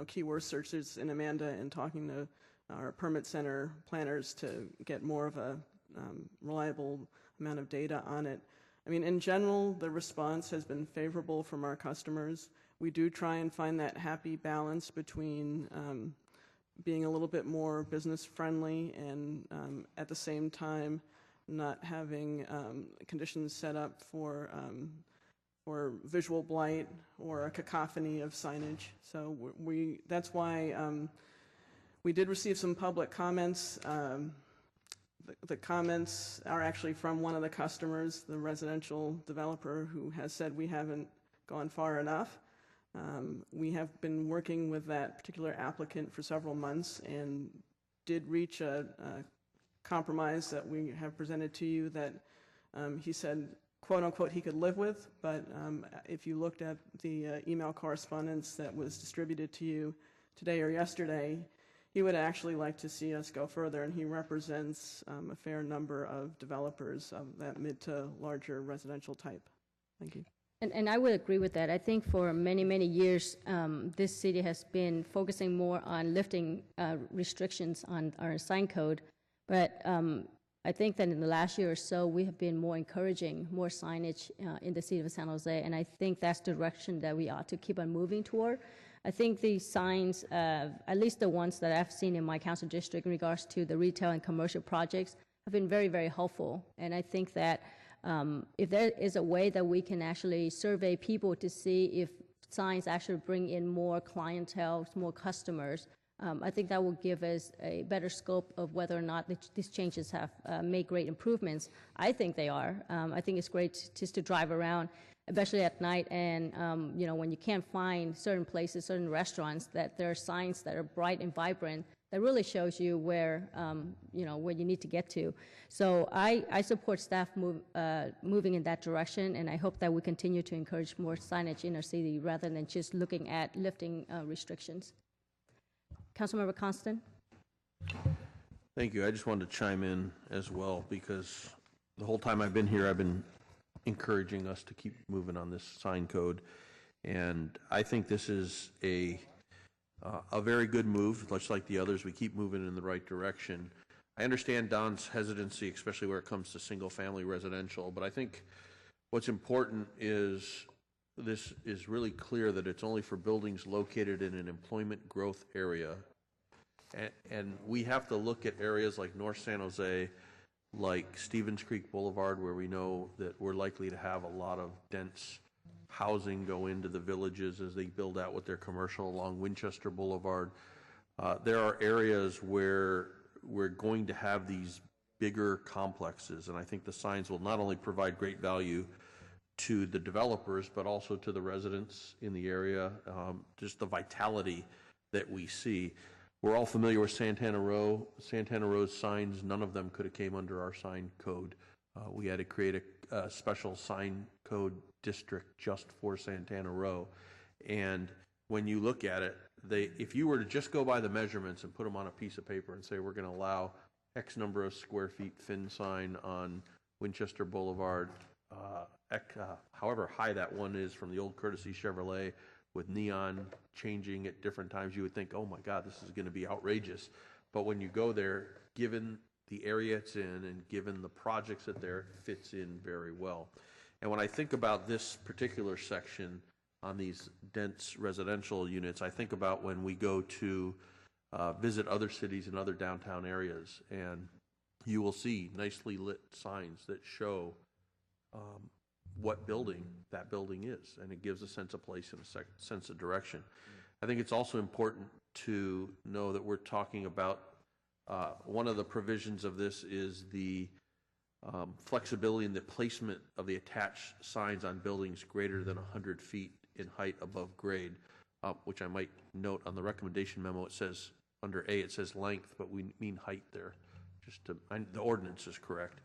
keyword searches in Amanda and talking to our permit center planners to get more of a reliable amount of data on it. I mean, in general, the response has been favorable from our customers. We do try and find that happy balance between being a little bit more business friendly and at the same time not having conditions set up for visual blight or a cacophony of signage. So that's why we did receive some public comments the comments are actually from one of the customers, the residential developer, who has said we haven't gone far enough. We have been working with that particular applicant for several months and did reach a compromise that we have presented to you that he said, quote unquote, he could live with. But if you looked at the email correspondence that was distributed to you today or yesterday, he would actually like to see us go further, and he represents a fair number of developers of that mid to larger residential type. Thank you. And I would agree with that. I think for many, many years, this city has been focusing more on lifting restrictions on our sign code. But I think that in the last year or so, we have been more encouraging more signage in the city of San Jose. And I think that's the direction that we ought to keep on moving toward. I think these signs, at least the ones that I've seen in my council district in regards to the retail and commercial projects, have been very, very helpful. And I think that if there is a way that we can actually survey people to see if signs actually bring in more clientele, more customers, I think that will give us a better scope of whether or not these changes have made great improvements. I think they are. I think it's great just to drive around, especially at night, and you know, when you can't find certain places, certain restaurants, that there are signs that are bright and vibrant that really shows you where you know, where you need to get to. So I support staff moving in that direction, and I hope that we continue to encourage more signage in our city rather than just looking at lifting restrictions. Councilmember Constant. Thank you. I just wanted to chime in as well, because the whole time I've been here, I've been encouraging us to keep moving on this sign code, and I think this is a very good move. Much like the others, we keep moving in the right direction. I understand Don's hesitancy, especially where it comes to single-family residential, but I think what's important is this is really clear that it's only for buildings located in an employment growth area, and we have to look at areas like North San Jose, like Stevens Creek Boulevard, where we know that we're likely to have a lot of dense housing go into the villages as they build out with their commercial along Winchester Boulevard. There are areas where we're going to have these bigger complexes, and I think the signs will not only provide great value to the developers, but also to the residents in the area, just the vitality that we see. We're all familiar with Santana Row. Santana Row's signs, none of them could have came under our sign code. We had to create a special sign code district just for Santana Row. And when you look at it, if you were to just go by the measurements and put them on a piece of paper and say we're going to allow X number of square feet thin sign on Winchester Boulevard, however high that one is from the old Courtesy Chevrolet with neon changing at different times, you would think, oh my God, this is going to be outrageous. But when you go there, given the area it's in and given the projects that there, it fits in very well. And when I think about this particular section on these dense residential units, I think about when we go to visit other cities and other downtown areas, and you will see nicely lit signs that show what building that building is, and it gives a sense of place and a sense of direction. I think it's also important to know that we're talking about one of the provisions of this is the flexibility in the placement of the attached signs on buildings greater than 100 feet in height above grade, which I might note on the recommendation memo, it says under A it says length, but we mean height there. The ordinance is correct.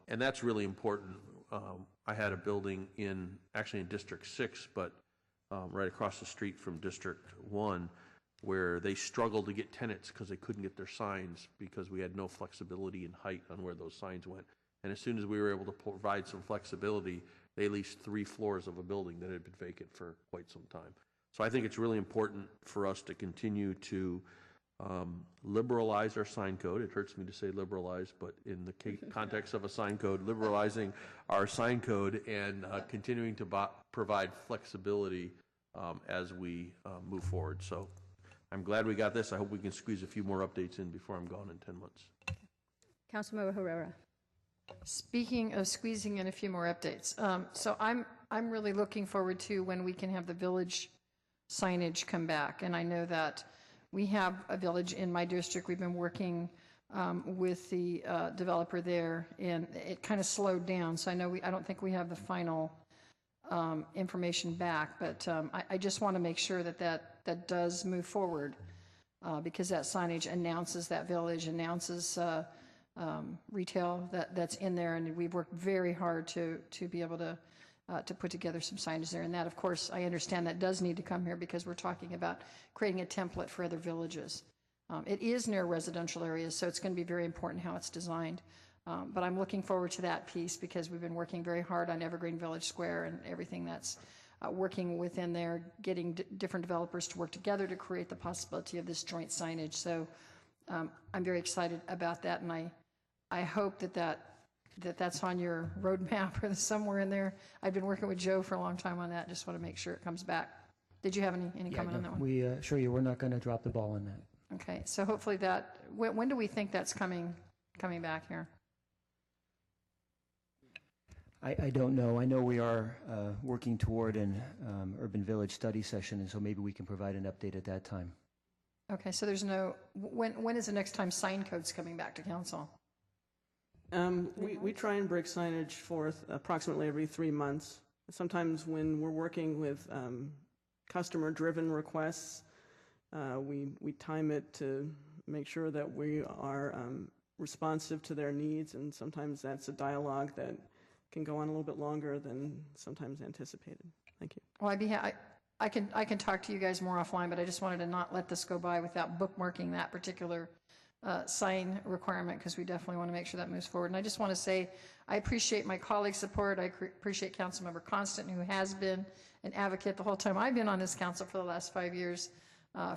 And that's really important. I had a building actually in District 6, but right across the street from District 1, where they struggled to get tenants because they couldn't get their signs because we had no flexibility in height on where those signs went. And as soon as we were able to provide some flexibility, they leased 3 floors of a building that had been vacant for quite some time. So I think it's really important for us to continue to liberalize our sign code. It hurts me to say liberalize, but in the context of a sign code, liberalizing our sign code and continuing to provide flexibility as we move forward. So I'm glad we got this. I hope we can squeeze a few more updates in before I'm gone in 10 months. Councilmember Herrera. Speaking of squeezing in a few more updates, so I'm really looking forward to when we can have the village signage come back. And I know that we have a village in my district. We've been working with the developer there, and it kind of slowed down. So I don't think we have the final information back, but I just want to make sure that does move forward, because that signage announces that village, announces retail that's in there, and we've worked very hard to be able to put together some signage there. And that, of course, I understand that does need to come here because we're talking about creating a template for other villages. It is near residential areas, so it's going to be very important how it's designed. But I'm looking forward to that piece because we've been working very hard on Evergreen Village Square and everything that's working within there, getting different developers to work together to create the possibility of this joint signage. So I'm very excited about that, and I hope that's on your roadmap or somewhere in there. I've been working with Joe for a long time on that. Just want to make sure it comes back. Did you have any comment on that one? We assure you we're not going to drop the ball on that. Okay, so hopefully when do we think that's coming back here? I don't know. I know we are working toward an urban village study session, and so maybe we can provide an update at that time. Okay, so there's no, when is the next time sign code's coming back to council? We try and break signage forth approximately every 3 months. Sometimes when we're working with customer-driven requests, we time it to make sure that we are responsive to their needs, and sometimes that's a dialogue that can go on a little bit longer than sometimes anticipated. Thank you. Well, I can talk to you guys more offline, but I just wanted to not let this go by without bookmarking that particular sign requirement, because we definitely want to make sure that moves forward. And I just want to say I appreciate my colleagues' support. I appreciate Councilmember Constant, who has been an advocate the whole time I've been on this council for the last 5 years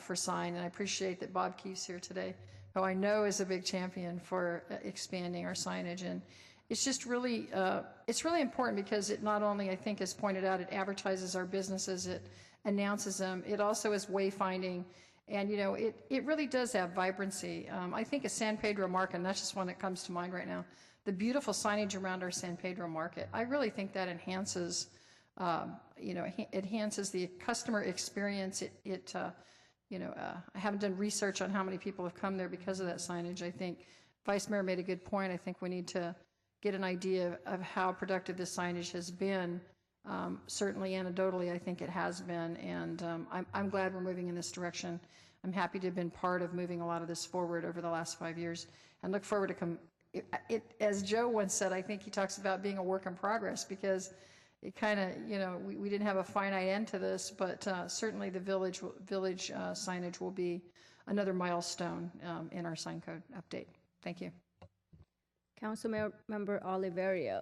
for sign, and I appreciate that Bob Keefe's here today, who I know is a big champion for expanding our signage. And it's just really, it's really important because it not only, I think, as pointed out, it advertises our businesses, it announces them, it also is wayfinding, and you know, it really does have vibrancy. I think of San Pedro Market, and that's just one that comes to mind right now. The beautiful signage around our San Pedro Market, I really think that enhances, enhances the customer experience. I haven't done research on how many people have come there because of that signage. I think Vice Mayor made a good point. I think we need to get an idea of how productive this signage has been. Certainly anecdotally, I think it has been, and I'm glad we're moving in this direction. I'm happy to have been part of moving a lot of this forward over the last 5 years, and look forward to as Joe once said, I think he talks about being a work in progress, because it kind of, we didn't have a finite end to this, but certainly the village signage will be another milestone in our sign code update. Thank you. Councilmember Oliverio.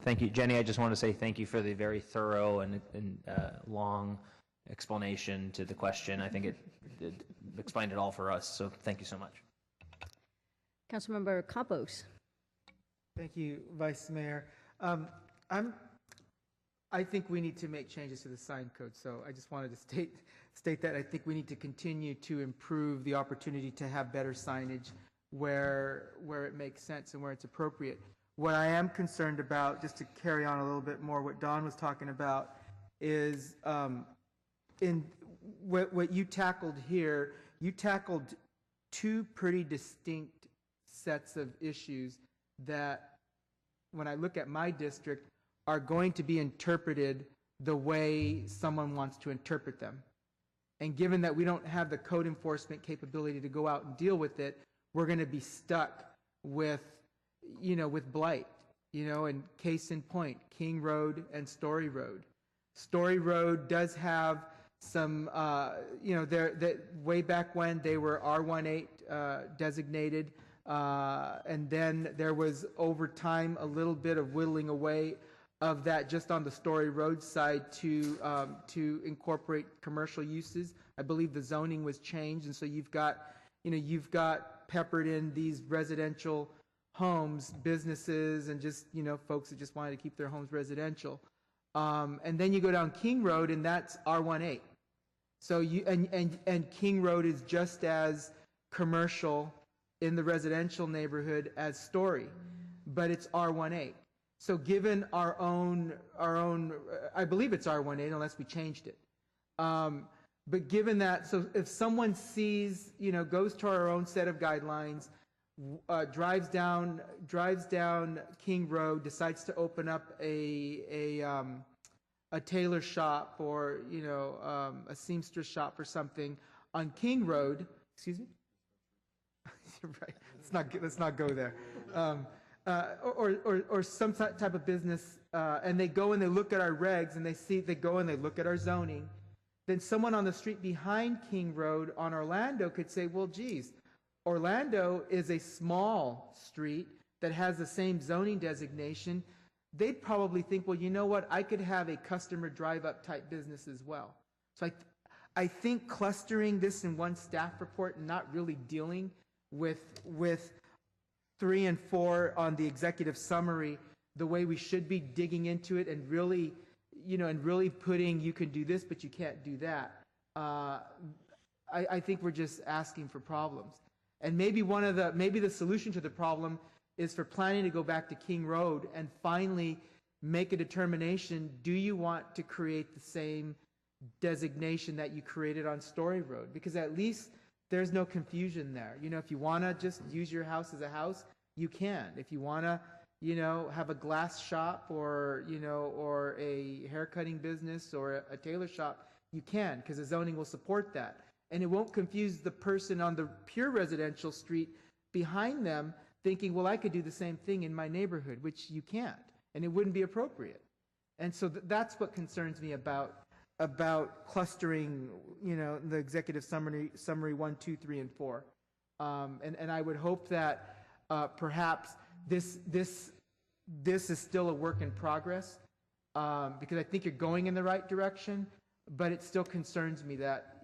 Thank you, Jenny. I just want to say thank you for the very thorough and long explanation to the question. I think it explained it all for us, so thank you so much. Councilmember Campos. Thank you, Vice Mayor. I think we need to make changes to the sign code, so I just wanted to state that I think we need to continue to improve the opportunity to have better signage where it makes sense and where it's appropriate. What I am concerned about, just to carry on a little bit more what Don was talking about, is in what you tackled here, you tackled two pretty distinct sets of issues that, when I look at my district, are going to be interpreted the way someone wants to interpret them. And given that we don't have the code enforcement capability to go out and deal with it, we're going to be stuck with blight, and case in point, King Road and Story Road. Story Road does have some, way back when they were R18 designated, and then there was over time a little bit of whittling away of that just on the Story Road side to incorporate commercial uses. I believe the zoning was changed, and so you've got peppered in these residential homes, businesses, and just, folks that just wanted to keep their homes residential. And then you go down King Road, and that's R18. So and King Road is just as commercial in the residential neighborhood as Story, but it's R18. So given our own, I believe it's R18 unless we changed it. But given that, so if someone sees, goes to our own set of guidelines, drives down King Road, decides to open up a tailor shop or a seamstress shop or something on King Road. Excuse me. Right. Let's not go there. Or some type of business, and they go and they look at our regs and they go and they look at our zoning. Then someone on the street behind King Road on Orlando could say, well, geez, Orlando is a small street that has the same zoning designation. They'd probably think, well, you know what? I could have a customer drive-up type business as well. So I think clustering this in one staff report and not really dealing with 3 and 4 on the executive summary the way we should be digging into it and really, putting you can do this, but you can't do that. I think we're just asking for problems. And maybe the solution to the problem is for planning to go back to King Road and finally make a determination, do you want to create the same designation that you created on Story Road? Because at least there's no confusion there. If you want to just use your house as a house, you can. If you want to, have a glass shop or a haircutting business or a tailor shop, you can, because the zoning will support that. And it won't confuse the person on the pure residential street behind them thinking, well, I could do the same thing in my neighborhood, which you can't, and it wouldn't be appropriate. And so that's what concerns me about clustering, the executive summary 1, 2, 3, and 4. And I would hope that perhaps this is still a work in progress, because I think you're going in the right direction, but it still concerns me that,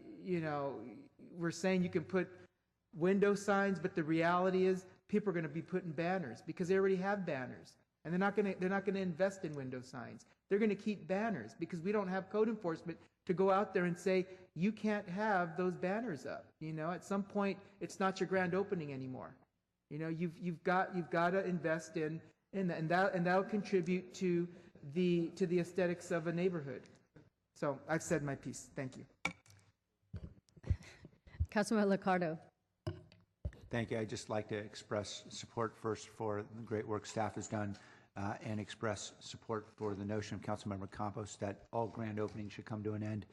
we're saying you can put window signs, but the reality is people are going to be putting banners because they already have banners, and they're not going to invest in window signs. They're going to keep banners because we don't have code enforcement to go out there and say you can't have those banners up. At some point it's not your grand opening anymore. You've got to invest in that, and that'll contribute to the aesthetics of a neighborhood. So I've said my piece. Thank you. Councilman LICCARDO. Thank you. I'd just like to express support first for the great work staff has done, and express support for the notion of Councilmember Campos that all grand openings should come to an end,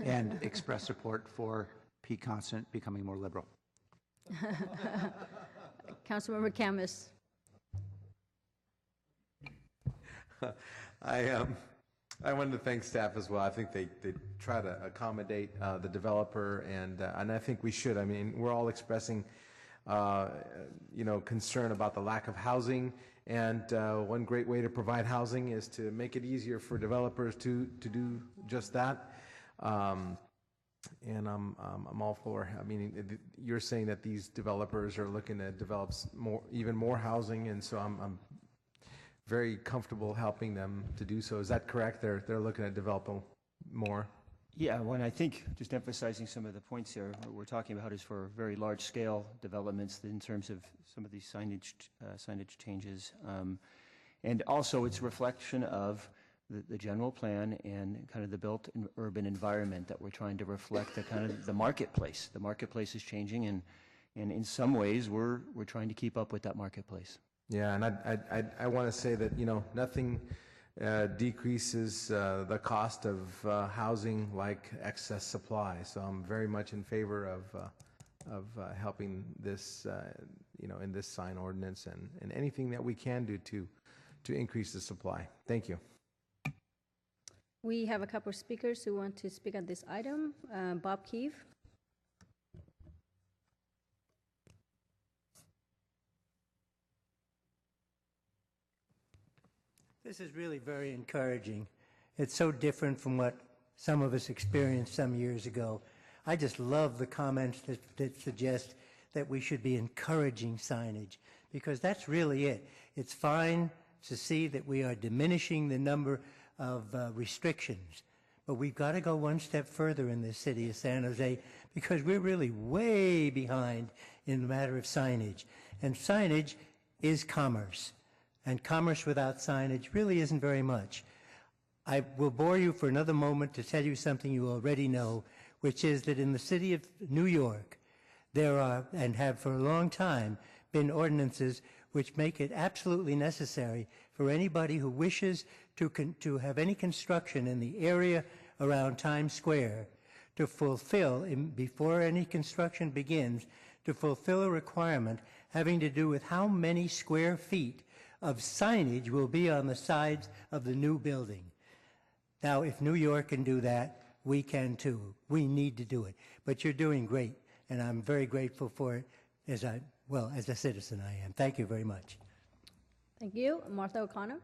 and express support for Pete Constant becoming more liberal. Councilmember CAMIS. I wanted to thank staff as well. I think they try to accommodate the developer, and I think we should. I mean, we're all expressing concern about the lack of housing, and one great way to provide housing is to make it easier for developers to do just that. And I'm all for. I mean, you're saying that these developers are looking to develop even more housing, and so I'm very comfortable helping them to do so. Is that correct? They're looking at developing more. Yeah, well, I think just emphasizing some of the points here, what we're talking about is for very large-scale developments in terms of some of these signage changes. And also it's a reflection of the general plan and kind of the built urban environment that we're trying to reflect the kind of the marketplace. The marketplace is changing, and in some ways we're trying to keep up with that marketplace. Yeah, and I want to say that, nothing decreases the cost of housing like excess supply. So I'm very much in favor of helping this, in this sign ordinance and anything that we can do to increase the supply. Thank you. We have a couple of speakers who want to speak on this item. Bob Keefe. This is really very encouraging. It's so different from what some of us experienced some years ago. I just love the comments that suggest that we should be encouraging signage, because that's really it. It's fine to see that we are diminishing the number of restrictions, but we've got to go one step further in the city of San Jose, because we're really way behind in the matter of signage. And signage is commerce. And commerce without signage really isn't very much. I will bore you for another moment to tell you something you already know, which is that in the city of New York, there are, and have for a long time, been been ordinances which make it absolutely necessary for anybody who wishes to have any construction in the area around Times Square to fulfill, before any construction begins, to fulfill a requirement having to do with how many square feet of signage will be on the sides of the new building. Now, if New York can do that, we can too. We need to do it. But you're doing great, and I'm very grateful for it as a citizen I am. Thank you very much. Thank you. Martha O'Connor.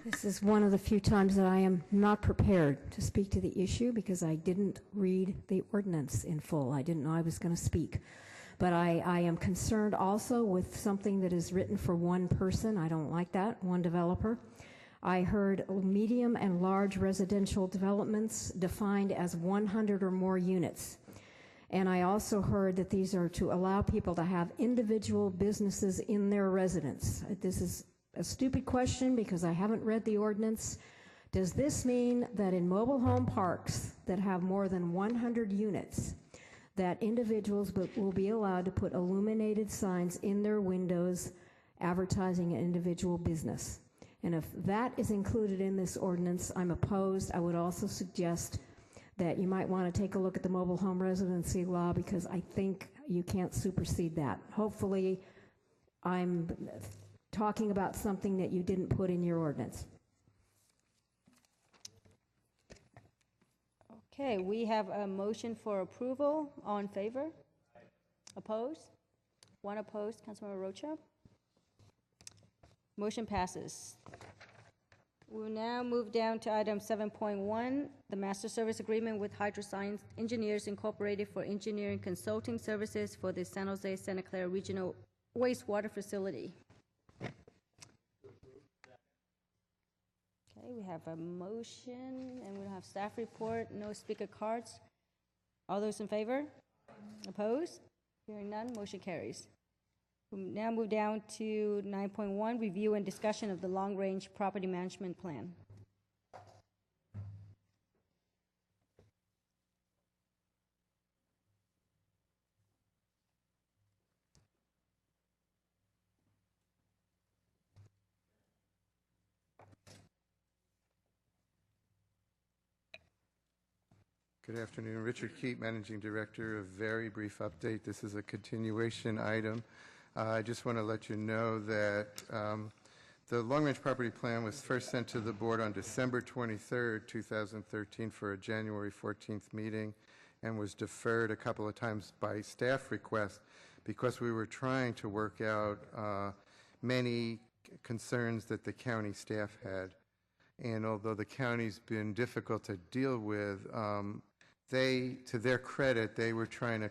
This is one of the few times that I am not prepared to speak to the issue because I didn't read the ordinance in full. I didn't know I was going to speak. But I am concerned also with something that is written for one person. I don't like that, one developer. I heard medium and large residential developments defined as 100 or more units. And I also heard that these are to allow people to have individual businesses in their residence. This is a stupid question because I haven't read the ordinance. Does this mean that in mobile home parks that have more than 100 units, that individuals will be allowed to put illuminated signs in their windows advertising an individual business? And if that is included in this ordinance, I'm opposed. I would also suggest that you might want to take a look at the mobile home residency law because I think you can't supersede that. Hopefully, I'm talking about something that you didn't put in your ordinance. Okay, we have a motion for approval. All in favor? Opposed? One opposed, Councilmember Rocha. Motion passes. We'll now move down to item 7.1, the Master Service Agreement with Hydroscience Engineers Incorporated for engineering consulting services for the San Jose Santa Clara Regional Wastewater Facility. Okay, we have a motion, and we'll have staff report, no speaker cards. All those in favor? Opposed? Hearing none, motion carries. We'll now move down to 9.1, review and discussion of the long-range property management plan. Good afternoon. Richard Keat, Managing Director. A very brief update. This is a continuation item. I just want to let you know that the long-range property plan was first sent to the board on December 23rd, 2013 for a January 14th meeting and was deferred a couple of times by staff request because we were trying to work out many concerns that the county staff had. And although the county's been difficult to deal with, to their credit, they were trying to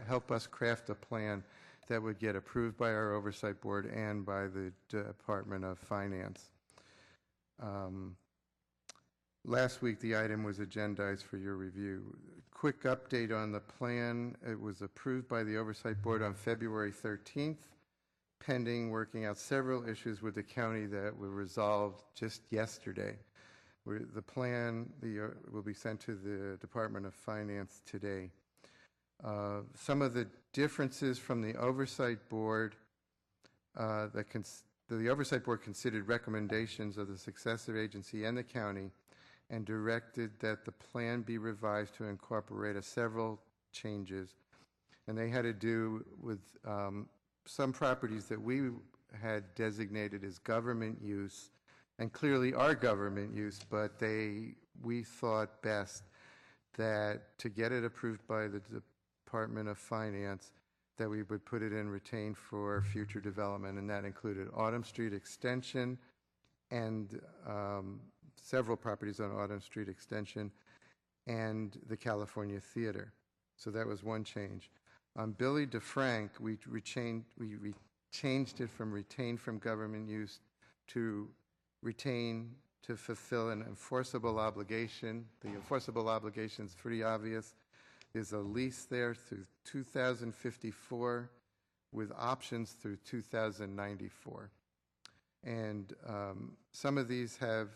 help us craft a plan that would get approved by our oversight board and by the Department of Finance. Last week, the item was agendized for your review. Quick update on the plan. It was approved by the oversight board on February 13th, pending working out several issues with the county that were resolved just yesterday. The plan will be sent to the Department of Finance today. Some of the differences from the oversight board, the oversight board considered recommendations of the successive agency and the county and directed that the plan be revised to incorporate several changes. And they had to do with some properties that we had designated as government use and clearly are government use, but we thought best that to get it approved by the Department of Finance, that we would put it in retained for future development, and that included Autumn Street Extension and several properties on Autumn Street Extension and the California Theater. So that was one change. On Billy DeFrank, we changed it from retained from government use to retain to fulfill an enforceable obligation. The enforceable obligation is pretty obvious. There's a lease there through 2054 with options through 2094. And some of these have,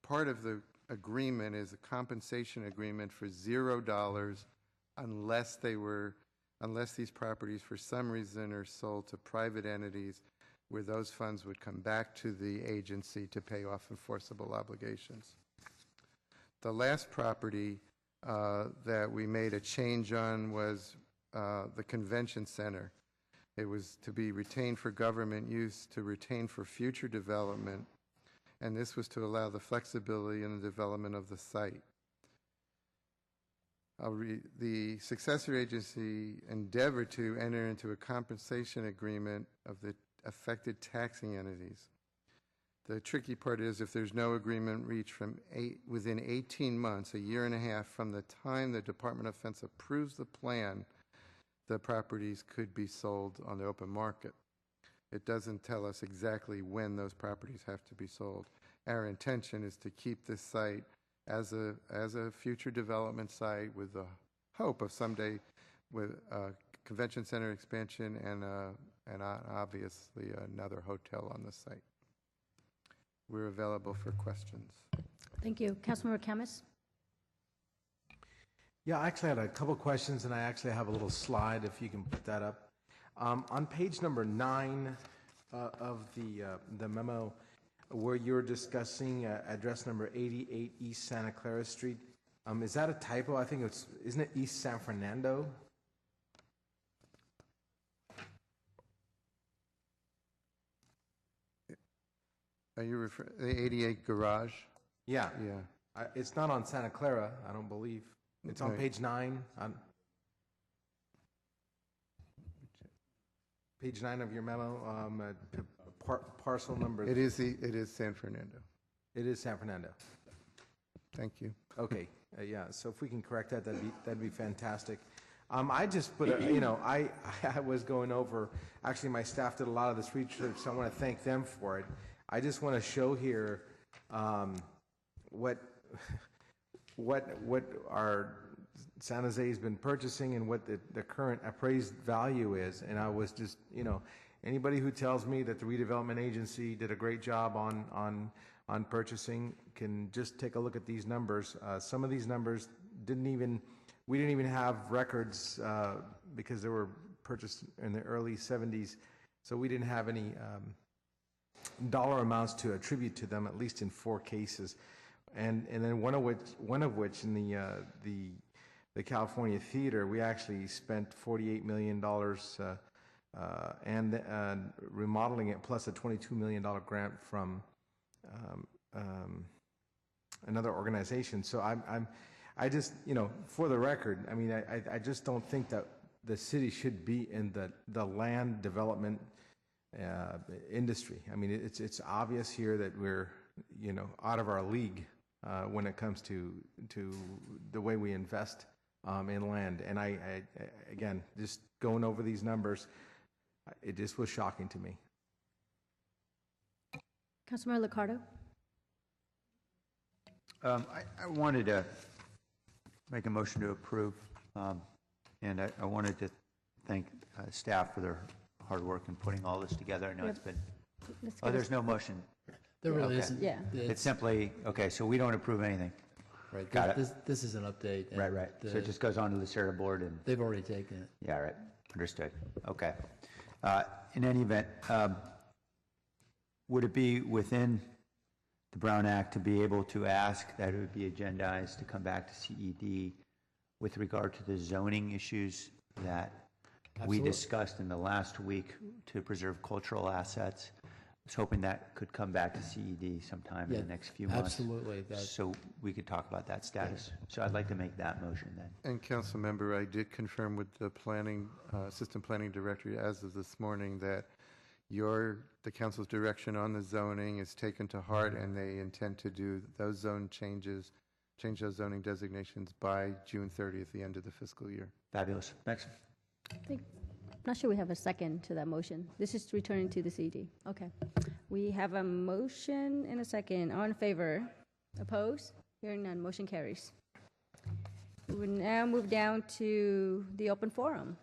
part of the agreement is a compensation agreement for $0 unless these properties for some reason are sold to private entities where those funds would come back to the agency to pay off enforceable obligations. The last property that we made a change on was the convention center. It was to be retained for government use, to retain for future development, and this was to allow the flexibility in the development of the site. The successor agency endeavored to enter into a compensation agreement of the affected taxing entities. The tricky part is if there's no agreement reached within 18 months, a year and a half from the time the Department of Defense approves the plan, the properties could be sold on the open market. It doesn't tell us exactly when those properties have to be sold. Our intention is to keep this site as a future development site with the hope of someday with a convention center expansion and obviously another hotel on the site. We're available for questions. Thank you. Councilmember KHAMIS? Yeah, I actually had a couple questions, and I actually have a little slide, if you can put that up. On page number 9 of the memo, where you're discussing address number 88 East Santa Clara Street, is that a typo? I think isn't it East San Fernando? Are you referring to the 88 garage? Yeah. Yeah. It's not on Santa Clara, I don't believe. It's on page 9. Page 9 of your memo, parcel number. It is San Fernando. It is San Fernando. Thank you. Okay. Yeah. So if we can correct that, that'd be fantastic. I just put I was going over. Actually, my staff did a lot of this research, so I want to thank them for it. I just want to show here what our San Jose has been purchasing and what the current appraised value is. And I was just, anybody who tells me that the redevelopment agency did a great job on purchasing can just take a look at these numbers. Some of these numbers we didn't even have records because they were purchased in the early 70s, so we didn't have any dollar amounts to attribute to them, at least in 4 cases. And then one of which in the California Theater, we actually spent $48 million and remodeling it, plus a $22 million grant from another organization. So I just, for the record, I mean, I just don't think that the city should be in the land development industry. I mean, it's obvious here that we're, out of our league when it comes to the way we invest in land. And I again, just going over these numbers, it just was shocking to me. Councilmember Liccardo? I wanted to make a motion to approve, and I wanted to thank staff for their hard work in putting all this together. I know it's been... there's no motion. There really isn't. Yeah. It's simply, okay, so we don't approve anything. Right. Got it. This is an update. and Right. So it just goes on to the Sarah board and... They've already taken it. Yeah, right. Understood. Okay. In any event, would it be within the Brown Act to be able to ask that it would be agendized to come back to CED with regard to the zoning issues that we discussed in the last week to preserve cultural assets? I was hoping that could come back to CED sometime in the next few months. Absolutely. So we could talk about that status. So I'd like to make that motion then. And council member, I did confirm with the assistant planning director as of this morning that the council's direction on the zoning is taken to heart, and they intend to do those zone changes, change those zoning designations by June 30th, the end of the fiscal year. Fabulous. Next. I'm not sure we have a second to that motion. This is returning to the CD. Okay. We have a motion and a second. All in favor? Opposed? Hearing none. Motion carries. We will now move down to the open forum.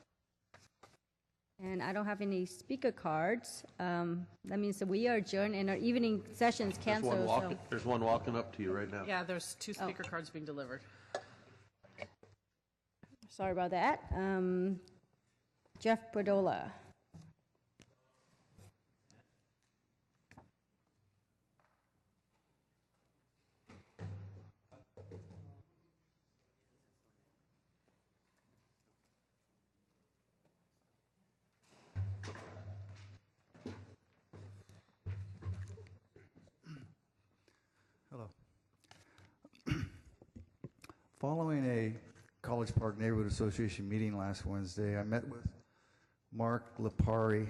And I don't have any speaker cards. That means that we are adjourned and our evening session's canceled. There's one walking up to you right now. Yeah, there's 2 speaker cards being delivered. Sorry about that. Jeff Perdola. Hello. Following a College Park Neighborhood Association meeting last Wednesday, I met with Mark Lipari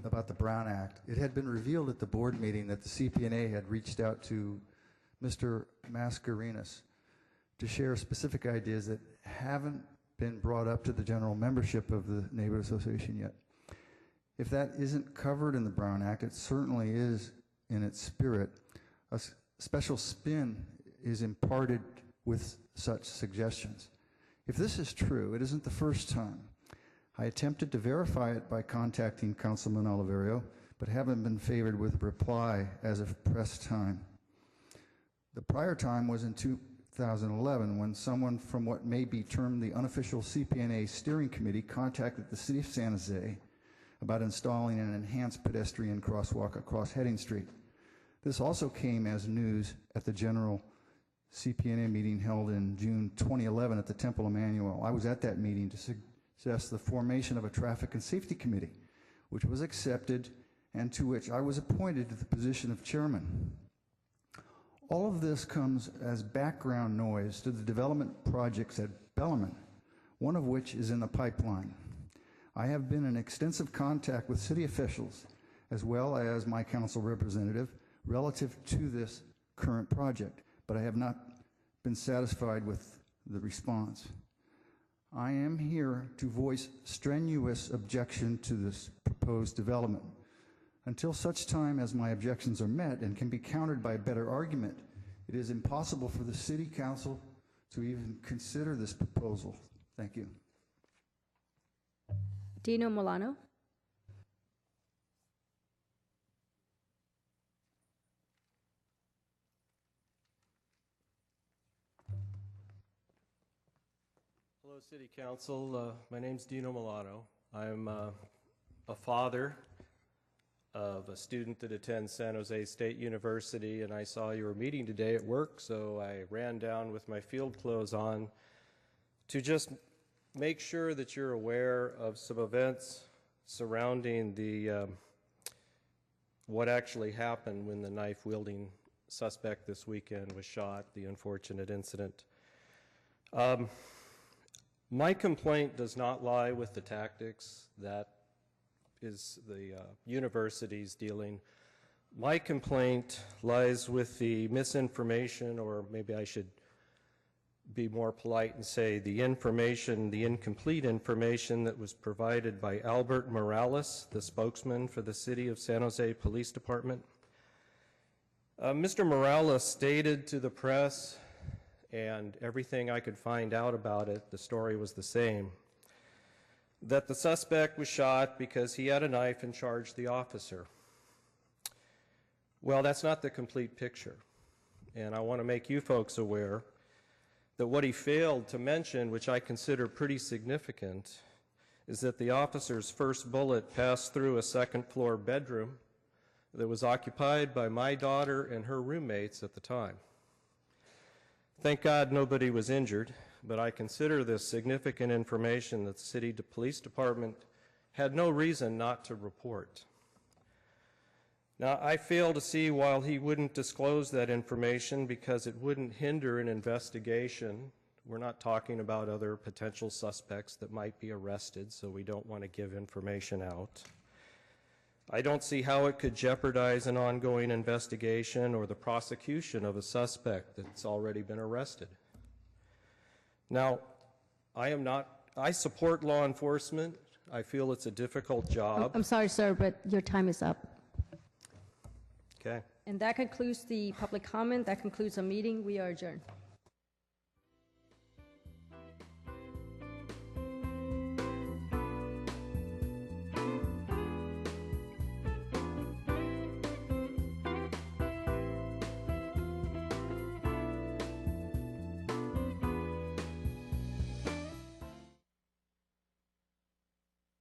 about the Brown Act. It had been revealed at the board meeting that the CPNA had reached out to Mr. Mascarenas to share specific ideas that haven't been brought up to the general membership of the Neighborhood Association yet. If that isn't covered in the Brown Act, it certainly is in its spirit. A special spin is imparted with such suggestions. If this is true, it isn't the first time. I attempted to verify it by contacting Councilman Oliverio, but haven't been favored with a reply as of press time. The prior time was in 2011 when someone from what may be termed the unofficial CPNA steering committee contacted the city of San Jose about installing an enhanced pedestrian crosswalk across Heading Street. This also came as news at the general CPNA meeting held in June 2011 at the Temple Emmanuel. I was at that meeting to suggest the formation of a traffic and safety committee, which was accepted and to which I was appointed to the position of chairman. All of this comes as background noise to the development projects at Bellarmine, one of which is in the pipeline. I have been in extensive contact with city officials as well as my council representative relative to this current project, but I have not been satisfied with the response. I am here to voice strenuous objection to this proposed development. Until such time as my objections are met and can be countered by a better argument, it is impossible for the city council to even consider this proposal. Thank you. Dino Milano. Hello, City Council. My name's Dino Milano. I'm a father of a student that attends San Jose State University, and I saw you were meeting today at work, so I ran down with my field clothes on to just make sure that you're aware of some events surrounding the what actually happened when the knife-wielding suspect this weekend was shot, the unfortunate incident. My complaint does not lie with the tactics that is the university's dealing. My complaint lies with the misinformation, or maybe I should be more polite and say the information, the incomplete information that was provided by Albert Morales, the spokesman for the City of San Jose Police Department. Mr. Morales stated to the press, and everything I could find out about it, the story was the same, that the suspect was shot because he had a knife and charged the officer. Well, that's not the complete picture. And I want to make you folks aware that what he failed to mention, which I consider pretty significant, is that the officer's first bullet passed through a second-floor bedroom that was occupied by my daughter and her roommates at the time. Thank God nobody was injured, but I consider this significant information that the City Police Department had no reason not to report. Now, I fail to see why he wouldn't disclose that information because it wouldn't hinder an investigation. We're not talking about other potential suspects that might be arrested, so we don't want to give information out. I don't see how it could jeopardize an ongoing investigation or the prosecution of a suspect that's already been arrested. Now, I support law enforcement. I feel it's a difficult job. I'm sorry, sir, but your time is up. Okay. And that concludes the public comment. That concludes our meeting. We are adjourned.